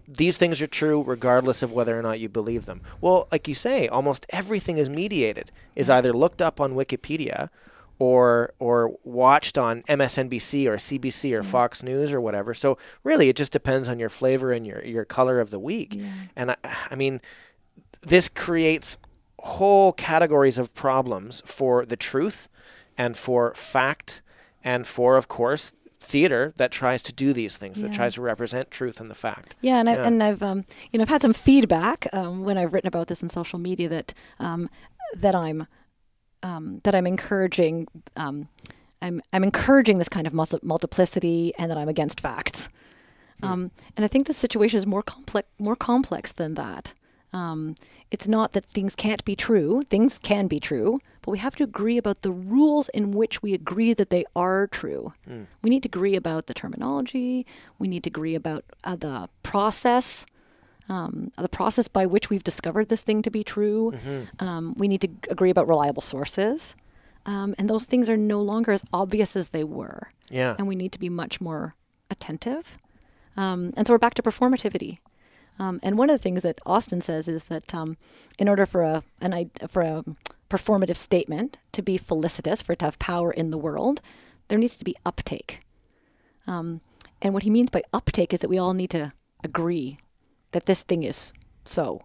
these things are true regardless of whether or not you believe them. Well, like you say, almost everything is mediated, is either looked up on Wikipedia or watched on MSNBC or CBC or Fox News or whatever. So really, it just depends on your flavor and your color of the week. Yeah. And I mean, this creates whole categories of problems for the truth and for fact and for, of course, theater that tries to do these things, that tries to represent truth and the fact. Yeah, and I've had some feedback when I've written about this in social media that I'm encouraging. I'm encouraging this kind of multiplicity, and that I'm against facts. And I think the situation is more complex than that. It's not that things can't be true. Things can be true, but we have to agree about the rules in which we agree that they are true. We need to agree about the terminology. We need to agree about the process by which we've discovered this thing to be true. We need to agree about reliable sources. And those things are no longer as obvious as they were. Yeah. And we need to be much more attentive. And so we're back to performativity. And one of the things that Austin says is that in order for a performative statement to be felicitous, for it to have power in the world, there needs to be uptake. And what he means by uptake is that we all need to agree that this thing is so.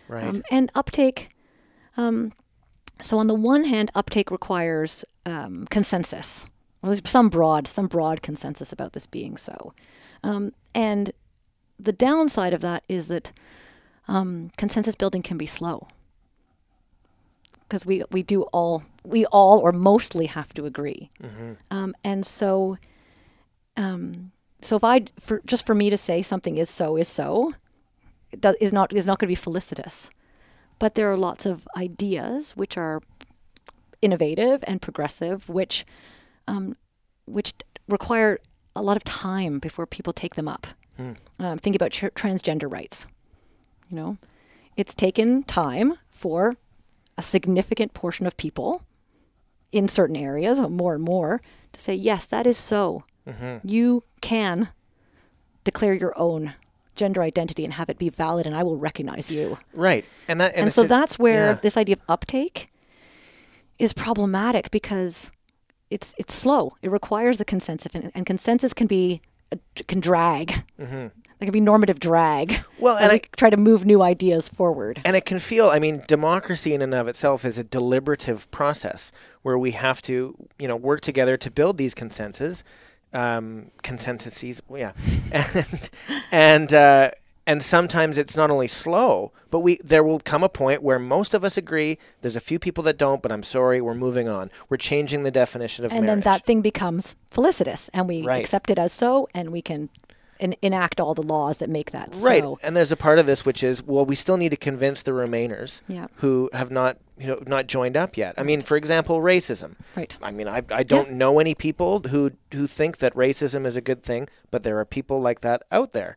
Right. And uptake, so on the one hand, uptake requires consensus. Well, there's some broad consensus about this being so. And the downside of that is that consensus building can be slow. Because we all or mostly have to agree. Mm-hmm. And so for me to say something is so, it is not going to be felicitous. But there are lots of ideas which are innovative and progressive, which require a lot of time before people take them up. Think about transgender rights. You know, it's taken time for a significant portion of people in certain areas, more and more, to say, yes, that is so. Mm-hmm. You can declare your own gender identity and have it be valid, and I will recognize you. Right. And so that's where this idea of uptake is problematic, because it's slow. It requires a consensus, and consensus can drag. Mm-hmm. There can be normative drag. Well, as we try to move new ideas forward. And it can feel, democracy in and of itself is a deliberative process where we have to, work together to build these consensuses. And sometimes it's not only slow, but there will come a point where most of us agree. There's a few people that don't, but I'm sorry, we're moving on. We're changing the definition of marriage. And then that thing becomes felicitous, and we accept it as so, and we can enact all the laws that make that so. Right. And there's a part of this which is, well, we still need to convince the Remainers who have not joined up yet. For example, racism. Right. I don't know any people who think that racism is a good thing, but there are people like that out there.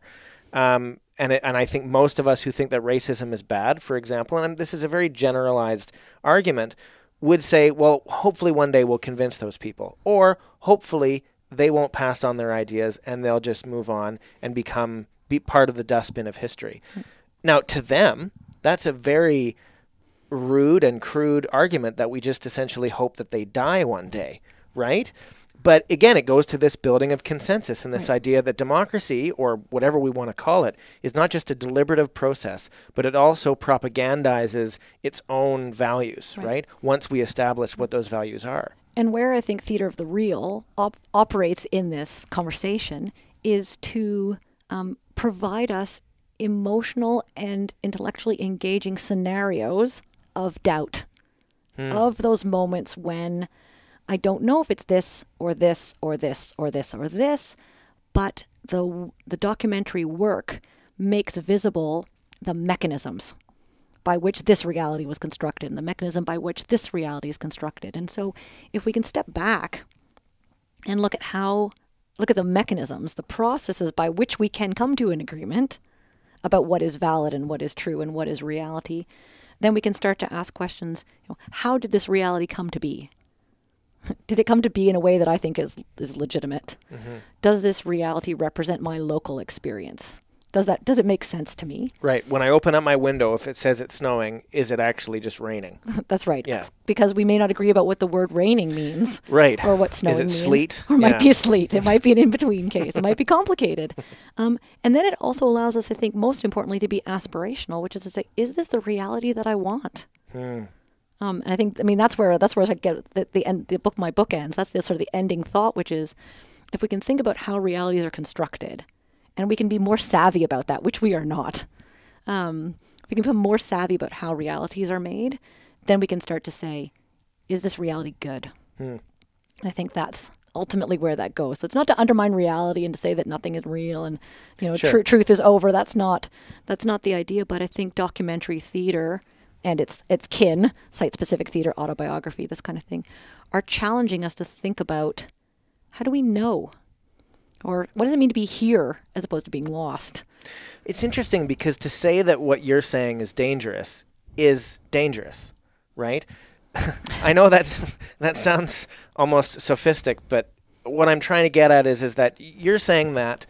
And I think most of us who think that racism is bad, for example, and this is a very generalized argument, would say, well, hopefully one day we'll convince those people. Or hopefully they won't pass on their ideas and they'll just move on and be part of the dustbin of history. Now, to them, that's a very rude and crude argument that we just essentially hope that they die one day, right? But again, it goes to this building of consensus and this idea that democracy, or whatever we want to call it, is not just a deliberative process, but it also propagandizes its own values, right? Once we establish what those values are. And where I think theater of the real operates in this conversation is to provide us emotional and intellectually engaging scenarios of doubt, of those moments when I don't know if it's this or this or this or this or this, but the documentary work makes visible the mechanisms by which this reality was constructed and the mechanism by which this reality is constructed. And so if we can step back and look at the mechanisms, the processes by which we can come to an agreement about what is valid and what is true and what is reality, then we can start to ask questions, how did this reality come to be? Did it come to be in a way that I think is legitimate? Mm-hmm. Does this reality represent my local experience? Does it make sense to me? Right. When I open up my window, if it says it's snowing, is it actually just raining? That's right. Yeah. Because we may not agree about what the word raining means. Right. Or what snowing means. Is it sleet? Or it might be sleet. It might be an in-between case. It might be complicated. And then it also allows us, I think, most importantly, to be aspirational, which is to say, is this the reality that I want? And I think, that's where I get the end. My book ends. That's the sort of the ending thought, which is, if we can think about how realities are constructed, and we can be more savvy about that, which we are not. We can become more savvy about how realities are made, then we can start to say, is this reality good? And I think that's ultimately where that goes. So it's not to undermine reality and to say that nothing is real and truth is over. That's not the idea. But I think documentary theater and its kin, site-specific theater, autobiography, this kind of thing, are challenging us to think about, how do we know? Or what does it mean to be here as opposed to being lost? It's interesting because to say that what you're saying is dangerous, right? I know that sounds almost sophistic, but what I'm trying to get at is that you're saying that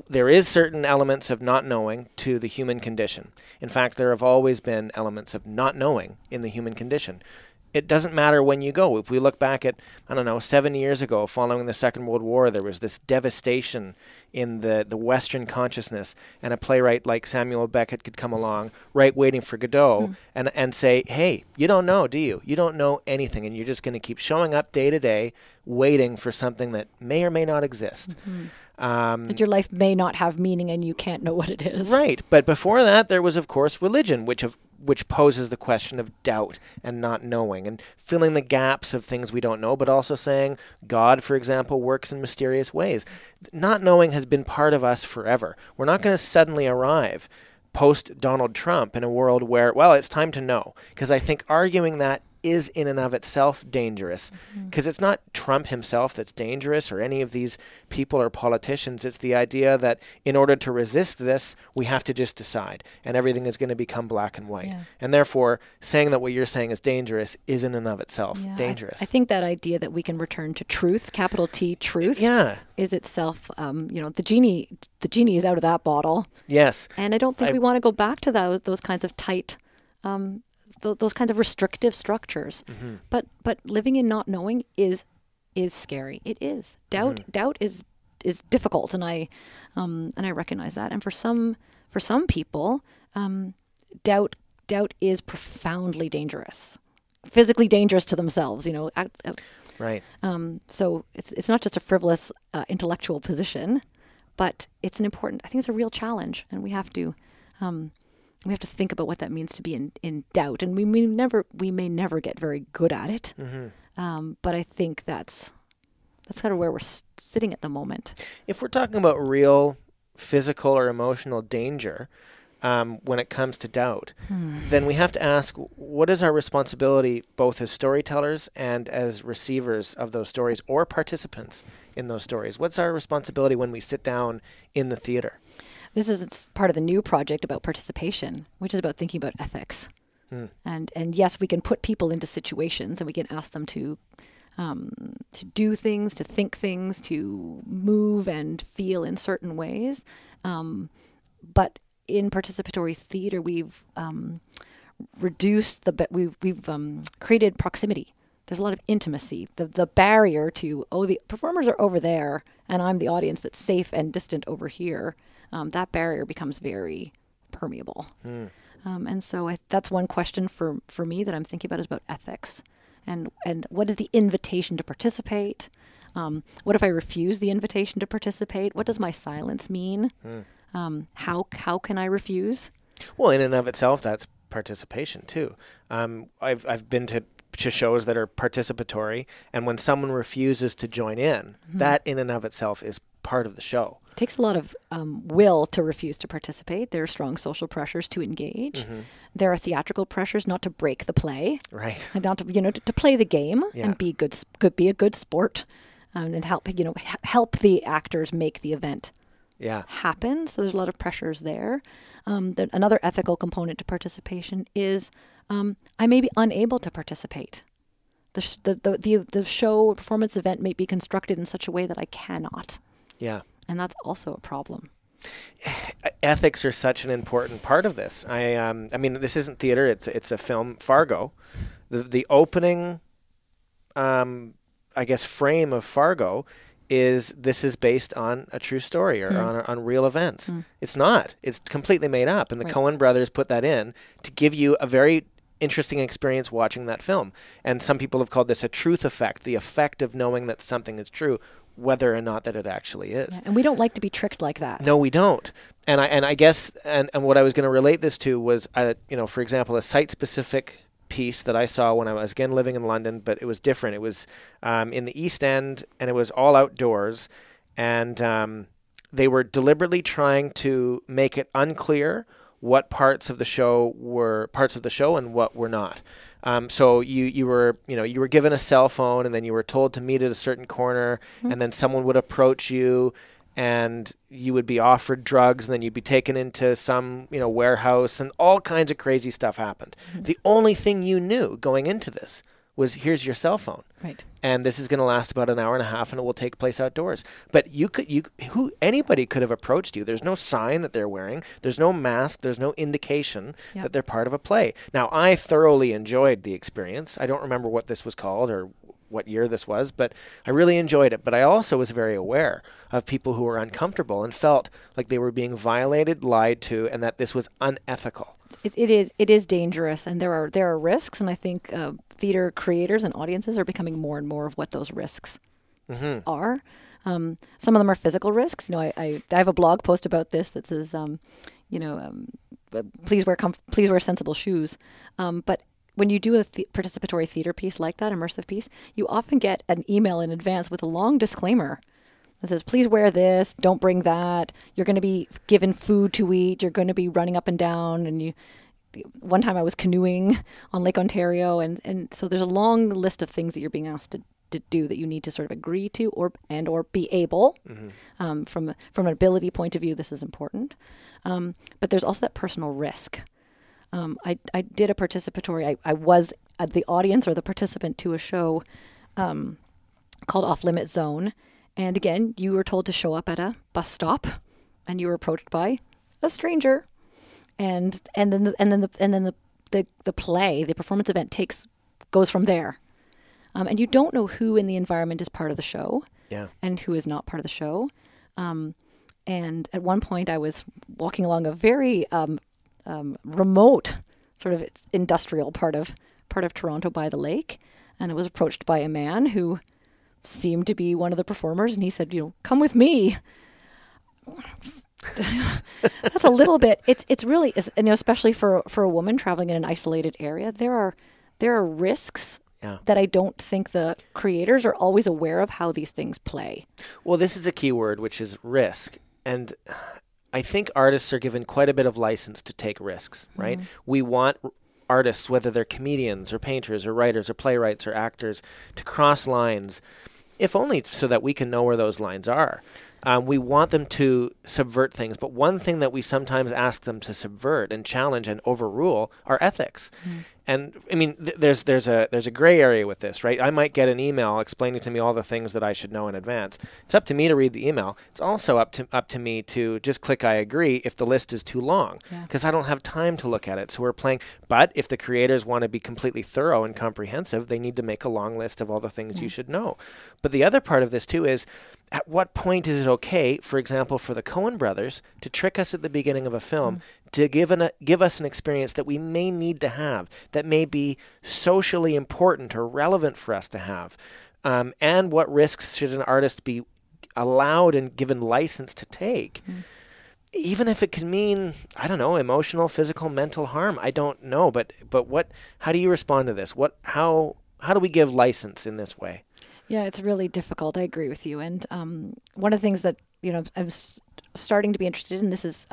there is certain elements of not knowing to the human condition. In fact, there have always been elements of not knowing in the human condition. It doesn't matter when you go. If we look back at, 7 years ago, following the Second World War, there was this devastation in the Western consciousness, and a playwright like Samuel Beckett could come along, right, waiting for Godot, and say, hey, you don't know, do you? You don't know anything, and you're just going to keep showing up day to day, waiting for something that may or may not exist. That your life may not have meaning and you can't know what it is. Right. But before that, there was, of course, religion, which poses the question of doubt and not knowing and filling the gaps of things we don't know, but also saying God, for example, works in mysterious ways. Not knowing has been part of us forever. We're not going to suddenly arrive post-Donald Trump in a world where, well, it's time to know. Because I think arguing that is in and of itself dangerous, because it's not Trump himself that's dangerous or any of these people or politicians. It's the idea that in order to resist this, we have to just decide, and everything is going to become black and white. Yeah. And therefore, saying that what you're saying is dangerous is in and of itself dangerous. I think that idea that we can return to truth, capital T, truth, is itself, the genie is out of that bottle. Yes. And I don't think we want to go back to those kinds of tight those kinds of restrictive structures. But living in not knowing is scary. It is. Doubt is difficult, and I recognize that. And for some people, doubt is profoundly dangerous, physically dangerous to themselves. Right. So it's not just a frivolous intellectual position, but it's an important. I think it's a real challenge, and we have to think about what that means to be in doubt, and we may never get very good at it. But I think that's kind of where we're sitting at the moment. If we're talking about real physical or emotional danger, when it comes to doubt, then we have to ask, what is our responsibility both as storytellers and as receivers of those stories or participants in those stories? What's our responsibility when we sit down in the theater? It's part of the new project about participation, which is about thinking about ethics. And yes, we can put people into situations, and we can ask them to do things, to think things, to move and feel in certain ways. But in participatory theater, we've reduced we've created proximity. There's a lot of intimacy. The barrier to the performers are over there, and I'm the audience that's safe and distant over here. That barrier becomes very permeable. And so that's one question for me that I'm thinking about, is about ethics. And what is the invitation to participate? What if I refuse the invitation to participate? What does my silence mean? How can I refuse? Well, in and of itself, that's participation too. I've been to shows that are participatory, and when someone refuses to join in, that in and of itself is part of the show. It takes a lot of will to refuse to participate. There are strong social pressures to engage. There are theatrical pressures not to break the play, right? And not to play the game and be a good sport, and help the actors make the event happen. So there's a lot of pressures there. Another ethical component to participation is I may be unable to participate. The show performance event may be constructed in such a way that I cannot. Yeah. And that's also a problem. Ethics are such an important part of this. I mean, this isn't theater; it's a film, Fargo. The opening, frame of Fargo is based on a true story or on real events. It's not. It's completely made up, and the Coen brothers put that in to give you a very interesting experience watching that film. And some people have called this a truth effect, the effect of knowing that something is true, whether or not that it actually is. Yeah, and we don't like to be tricked like that. No, we don't. And I guess what I was going to relate this to was, for example, a site-specific piece that I saw when I was, again, living in London, but it was different. It was in the East End, and it was all outdoors. And they were deliberately trying to make it unclear what parts of the show were parts of the show and what were not. So you were given a cell phone, and then you were told to meet at a certain corner, and then someone would approach you, and you would be offered drugs, and then you'd be taken into some warehouse, and all kinds of crazy stuff happened. The only thing you knew going into this was, here's your cell phone. Right. And this is going to last about an hour and a half, and it will take place outdoors. But anybody could have approached you. There's no sign that they're wearing. There's no mask. There's no indication that they're part of a play. Now, I thoroughly enjoyed the experience. I don't remember what this was called or what year this was, but I really enjoyed it. But I also was very aware of people who were uncomfortable and felt like they were being violated, lied to, and that this was unethical. It is dangerous, and there are risks, and I think theater creators and audiences are becoming more and more of what those risks are. Some of them are physical risks. I have a blog post about this that says, please wear sensible shoes. But when you do a participatory theater piece like that, immersive piece, you often get an email in advance with a long disclaimer that says, please wear this, don't bring that. You're going to be given food to eat. You're going to be running up and down. And one time I was canoeing on Lake Ontario. And so there's a long list of things that you're being asked to do that you need to sort of agree to or be able. From an ability point of view, this is important. But there's also that personal risk. I did a participatory, I was the audience or the participant to a show called Off Limit Zone. And again, you were told to show up at a bus stop, and you were approached by a stranger. And then the play, the performance event goes from there. And you don't know who in the environment is part of the show and who is not part of the show. And at one point I was walking along a very remote sort of industrial part of Toronto by the lake, and I was approached by a man who seemed to be one of the performers, and he said, come with me. That's a little bit, it's really, especially for a woman traveling in an isolated area, there are risks that I don't think the creators are always aware of how these things play. Well, this is a key word, which is risk. And I think artists are given quite a bit of license to take risks, right? We want artists, whether they're comedians or painters or writers or playwrights or actors, to cross lines, if only so that we can know where those lines are. We want them to subvert things, but one thing that we sometimes ask them to subvert and challenge and overrule are ethics. And I mean, there's a gray area with this, right? I might get an email explaining to me all the things that I should know in advance. It's up to me to read the email. It's also up to me to just click I agree if the list is too long, because I don't have time to look at it. So we're playing. But if the creators want to be completely thorough and comprehensive, they need to make a long list of all the things you should know. But the other part of this too is, at what point is it okay, for example, for the Coen brothers to trick us at the beginning of a film to give us an experience that we may need to have, that may be socially important or relevant for us to have? And what risks should an artist be allowed and given license to take? Even if it can mean, I don't know, emotional, physical, mental harm. I don't know. But how do you respond to this? How do we give license in this way? Yeah, it's really difficult. I agree with you. And one of the things that, I'm starting to be interested in, this is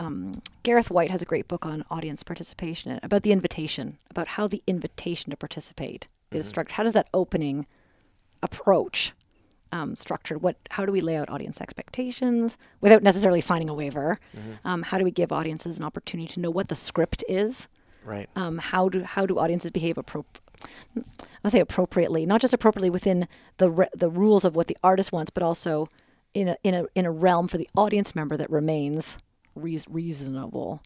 Gareth White has a great book on audience participation, about the invitation, about how the invitation to participate is structured. How does that opening approach structured? How do we lay out audience expectations without necessarily signing a waiver? How do we give audiences an opportunity to know what the script is? Right. How do audiences behave I'll say appropriately, not just appropriately within the rules of what the artist wants, but also in a realm for the audience member that remains reasonable.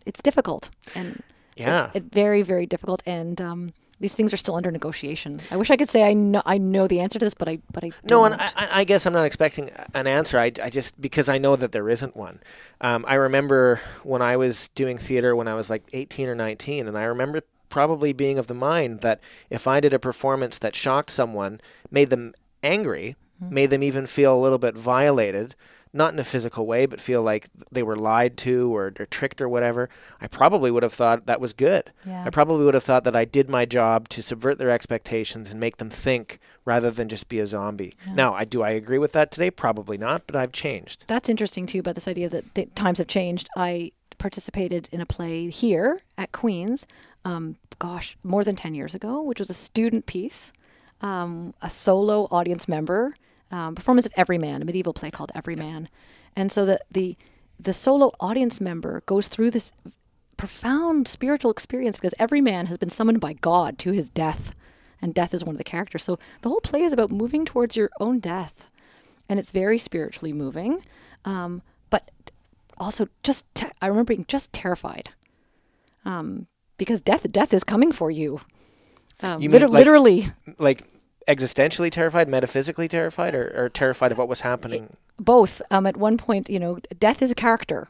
It's difficult, and it very, very difficult. And these things are still under negotiation. I wish I could say I know the answer to this, but I don't. No, and I guess I'm not expecting an answer. I just, because I know that there isn't one. I remember when I was doing theater when I was like 18 or 19, and I remember probably being of the mind that if I did a performance that shocked someone, made them angry, made them even feel a little bit violated, not in a physical way, but feel like they were lied to or tricked or whatever, I probably would have thought that was good. I probably would have thought that I did my job to subvert their expectations and make them think rather than just be a zombie. Now, do I agree with that today? Probably not, but I've changed. That's interesting too, about this idea that the times have changed. I participated in a play here at Queen's, more than 10 years ago, which was a student piece, a solo audience member, performance of Everyman, a medieval play called Everyman. And so the solo audience member goes through this profound spiritual experience because Everyman has been summoned by God to his death. and death is one of the characters. So the whole play is about moving towards your own death, and it's very spiritually moving, but also I remember being just terrified, because death is coming for you. You mean literally, like existentially terrified, metaphysically terrified, or terrified of what was happening? Both. At one point, death is a character,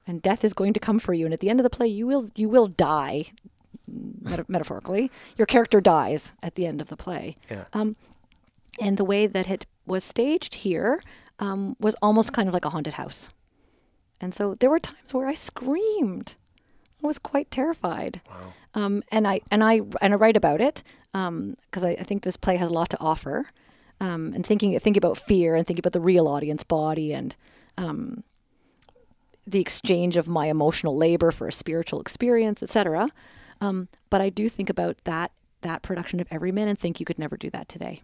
and death is going to come for you. And at the end of the play, you will die, metaphorically. Your character dies at the end of the play. Yeah. And the way that it was staged here was almost kind of like a haunted house. And so there were times where I screamed. I was quite terrified. Wow. And I write about it because I think this play has a lot to offer. And thinking about fear and thinking about the real audience body and the exchange of my emotional labor for a spiritual experience, etc. But I do think about that production of Everyman and think you could never do that today.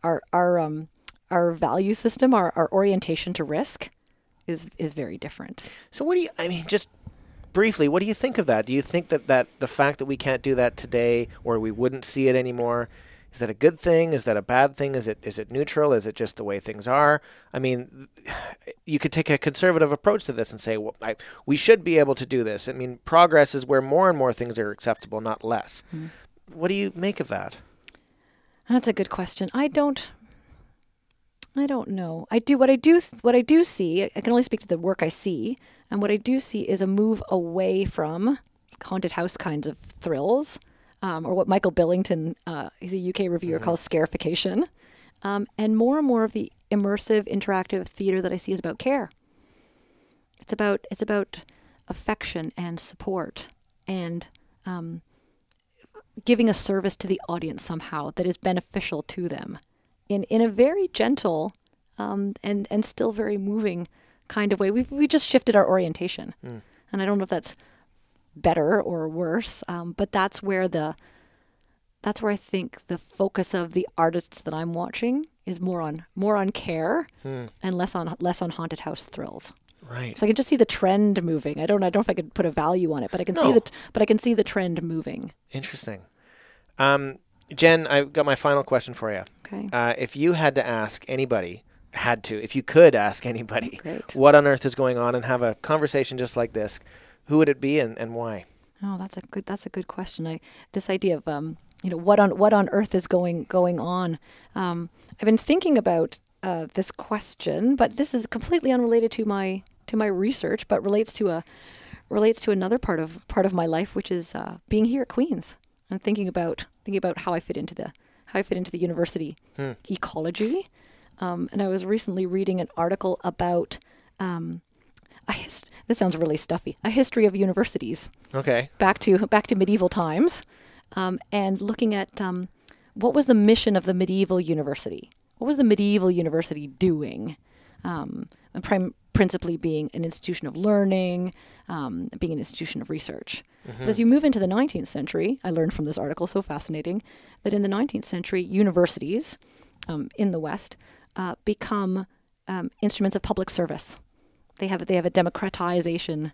Our value system, our orientation to risk is very different. So just briefly, what do you think of that? Do you think that the fact that we can't do that today, or we wouldn't see it anymore, is that a good thing? Is that a bad thing? Is it neutral? Is it just the way things are? I mean, you could take a conservative approach to this and say, well, we should be able to do this. I mean, progress is where more and more things are acceptable, not less. What do you make of that? That's a good question. I don't know. What I do see, I can only speak to the work I see, and what I do see is a move away from haunted house kinds of thrills, or what Michael Billington, he's a UK reviewer, calls scarification, and more of the immersive, interactive theater that I see is about care. It's about affection and support and giving a service to the audience somehow that is beneficial to them in a very gentle and still very moving kind of way. We just shifted our orientation. And I don't know if that's better or worse, but that's where I think the focus of the artists that I'm watching is more on care and less on haunted house thrills. Right. So I can just see the trend moving. I don't know if I could put a value on it, but I can see the trend moving. Interesting. Jenn, I've got my final question for you. Okay. If you had to ask anybody, if you could ask anybody, Great. What on earth is going on, and have a conversation just like this, who would it be and why? Oh, that's a good question. This idea of what on earth is going on. I've been thinking about this question, but this is completely unrelated to my research, but relates to another part of my life, which is being here at Queen's and thinking about how I fit into the university ecology. And I was recently reading an article about this sounds really stuffy. A history of universities. Okay. Back to medieval times, and looking at what was the mission of the medieval university. What was the medieval university doing? Principally being an institution of learning, being an institution of research. But as you move into the 19th century, I learned from this article, so fascinating, that in the 19th century, universities in the West become instruments of public service. They have a democratization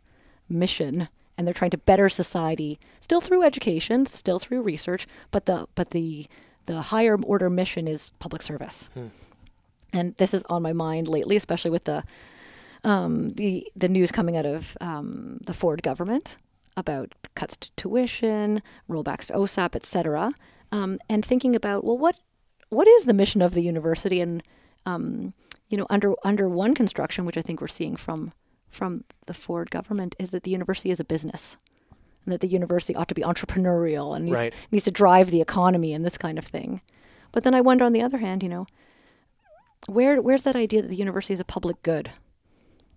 mission, and they're trying to better society, still through education, still through research, but the higher order mission is public service. And this is on my mind lately, especially with the news coming out of the Ford government about cuts to tuition, rollbacks to OSAP, etc. And thinking about, well, what is the mission of the university? And under one construction, which I think we're seeing from the Ford government, is that the university is a business, and that the university ought to be entrepreneurial and needs to drive the economy and this kind of thing. But then I wonder, on the other hand, where's that idea that the university is a public good?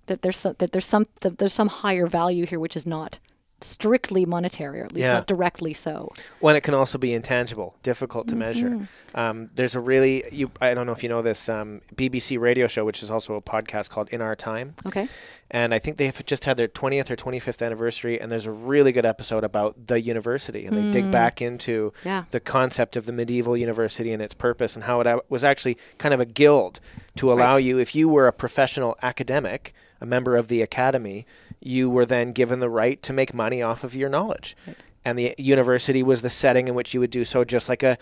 That there's some higher value here, which is not strictly monetary, or at least not directly so. When it can also be intangible, difficult to measure. There's a really, I don't know if you know this, BBC radio show, which is also a podcast called In Our Time. Okay. And I think they've just had their 20th or 25th anniversary, and there's a really good episode about the university, and they dig back into the concept of the medieval university and its purpose, and how it was actually kind of a guild to allow you, if you were a professional academic, a member of the academy, you were then given the right to make money off of your knowledge. and the university was the setting in which you would do so, just like a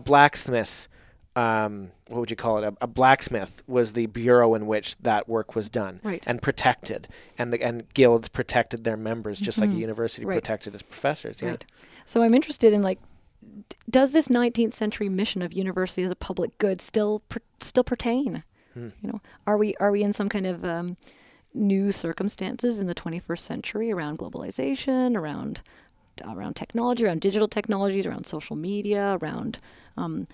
blacksmith's. What would you call it? A blacksmith was the bureau in which that work was done, Right. and protected, and guilds protected their members, just like a university Right. protected its professors. Yeah. Right. So I'm interested in, like, does this 19th century mission of university as a public good still pertain? You know, are we in some kind of new circumstances in the 21st century around globalization, around technology, around digital technologies, around social media, around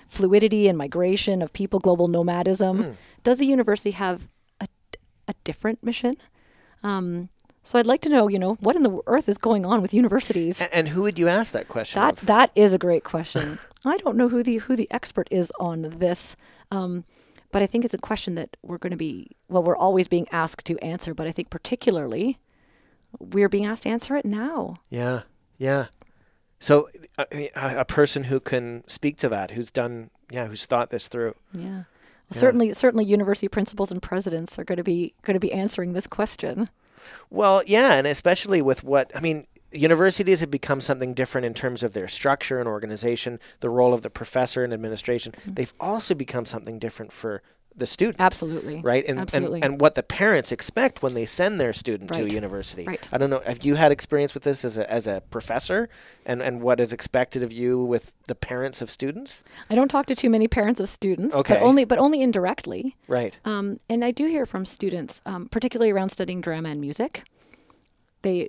fluidity and migration of people, global nomadism? Does the university have a different mission? So I'd like to know, what in the earth is going on with universities? And who would you ask that question of? That is a great question. I don't know who the expert is on this, but I think it's a question that we're always being asked to answer, but I think particularly we're being asked to answer it now. Yeah, yeah. So a person who can speak to that, who's thought this through. Yeah. Well, certainly university principals and presidents are going to be answering this question. Well, yeah, and especially with universities have become something different in terms of their structure and organization, the role of the professor and administration. They've also become something different for the student. Absolutely. Right? Absolutely. And what the parents expect when they send their student to a university. Right. I don't know, have you had experience with this as a professor, and what is expected of you with the parents of students? I don't talk to too many parents of students, Okay. but only indirectly. Right. And I do hear from students, particularly around studying drama and music. They're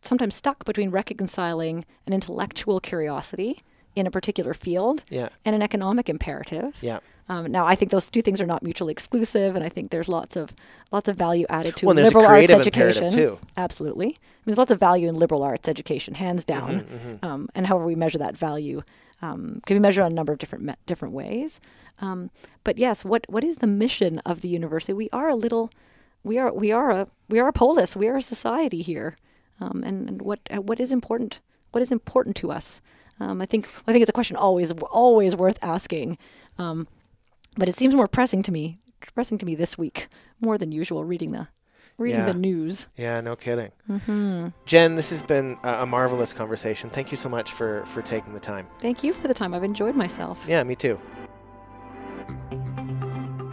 sometimes stuck between reconciling an intellectual curiosity in a particular field Yeah. and an economic imperative. Yeah. Now, I think those two things are not mutually exclusive, and I think there's lots of value added to Well, there's liberal a arts creative education. imperative too. Absolutely, I mean, there's lots of value in liberal arts education, hands down. And however we measure that value can be measured on a number of different ways. But yes, what is the mission of the university? We are a polis. We are a society here, and what is important? What is important to us? I think it's a question always worth asking. But it seems more pressing to me this week, more than usual, reading the news. Yeah, no kidding. Jenn, this has been a marvelous conversation. Thank you so much for taking the time. Thank you for the time. I've enjoyed myself. Yeah, me too.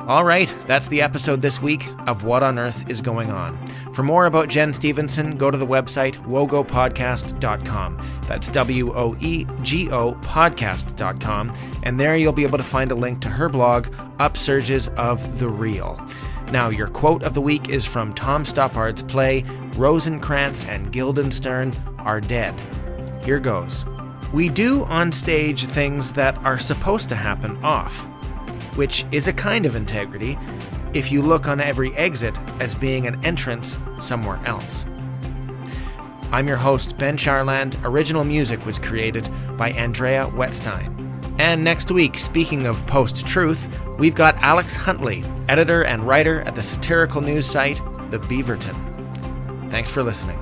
All right, that's the episode this week of What on Earth is Going On. For more about Jenn Stephenson, go to the website wogopodcast.com. That's WOEGO podcast.com. And there you'll be able to find a link to her blog, Upsurges of the Real. Now, your quote of the week is from Tom Stoppard's play, Rosencrantz and Guildenstern Are Dead. Here goes. We do on stage things that are supposed to happen off, which is a kind of integrity if you look on every exit as being an entrance somewhere else. I'm your host, Ben Charland. Original music was created by Andrea Wetstein. And next week, speaking of post-truth, we've got Alex Huntley, editor and writer at the satirical news site, The Beaverton. Thanks for listening.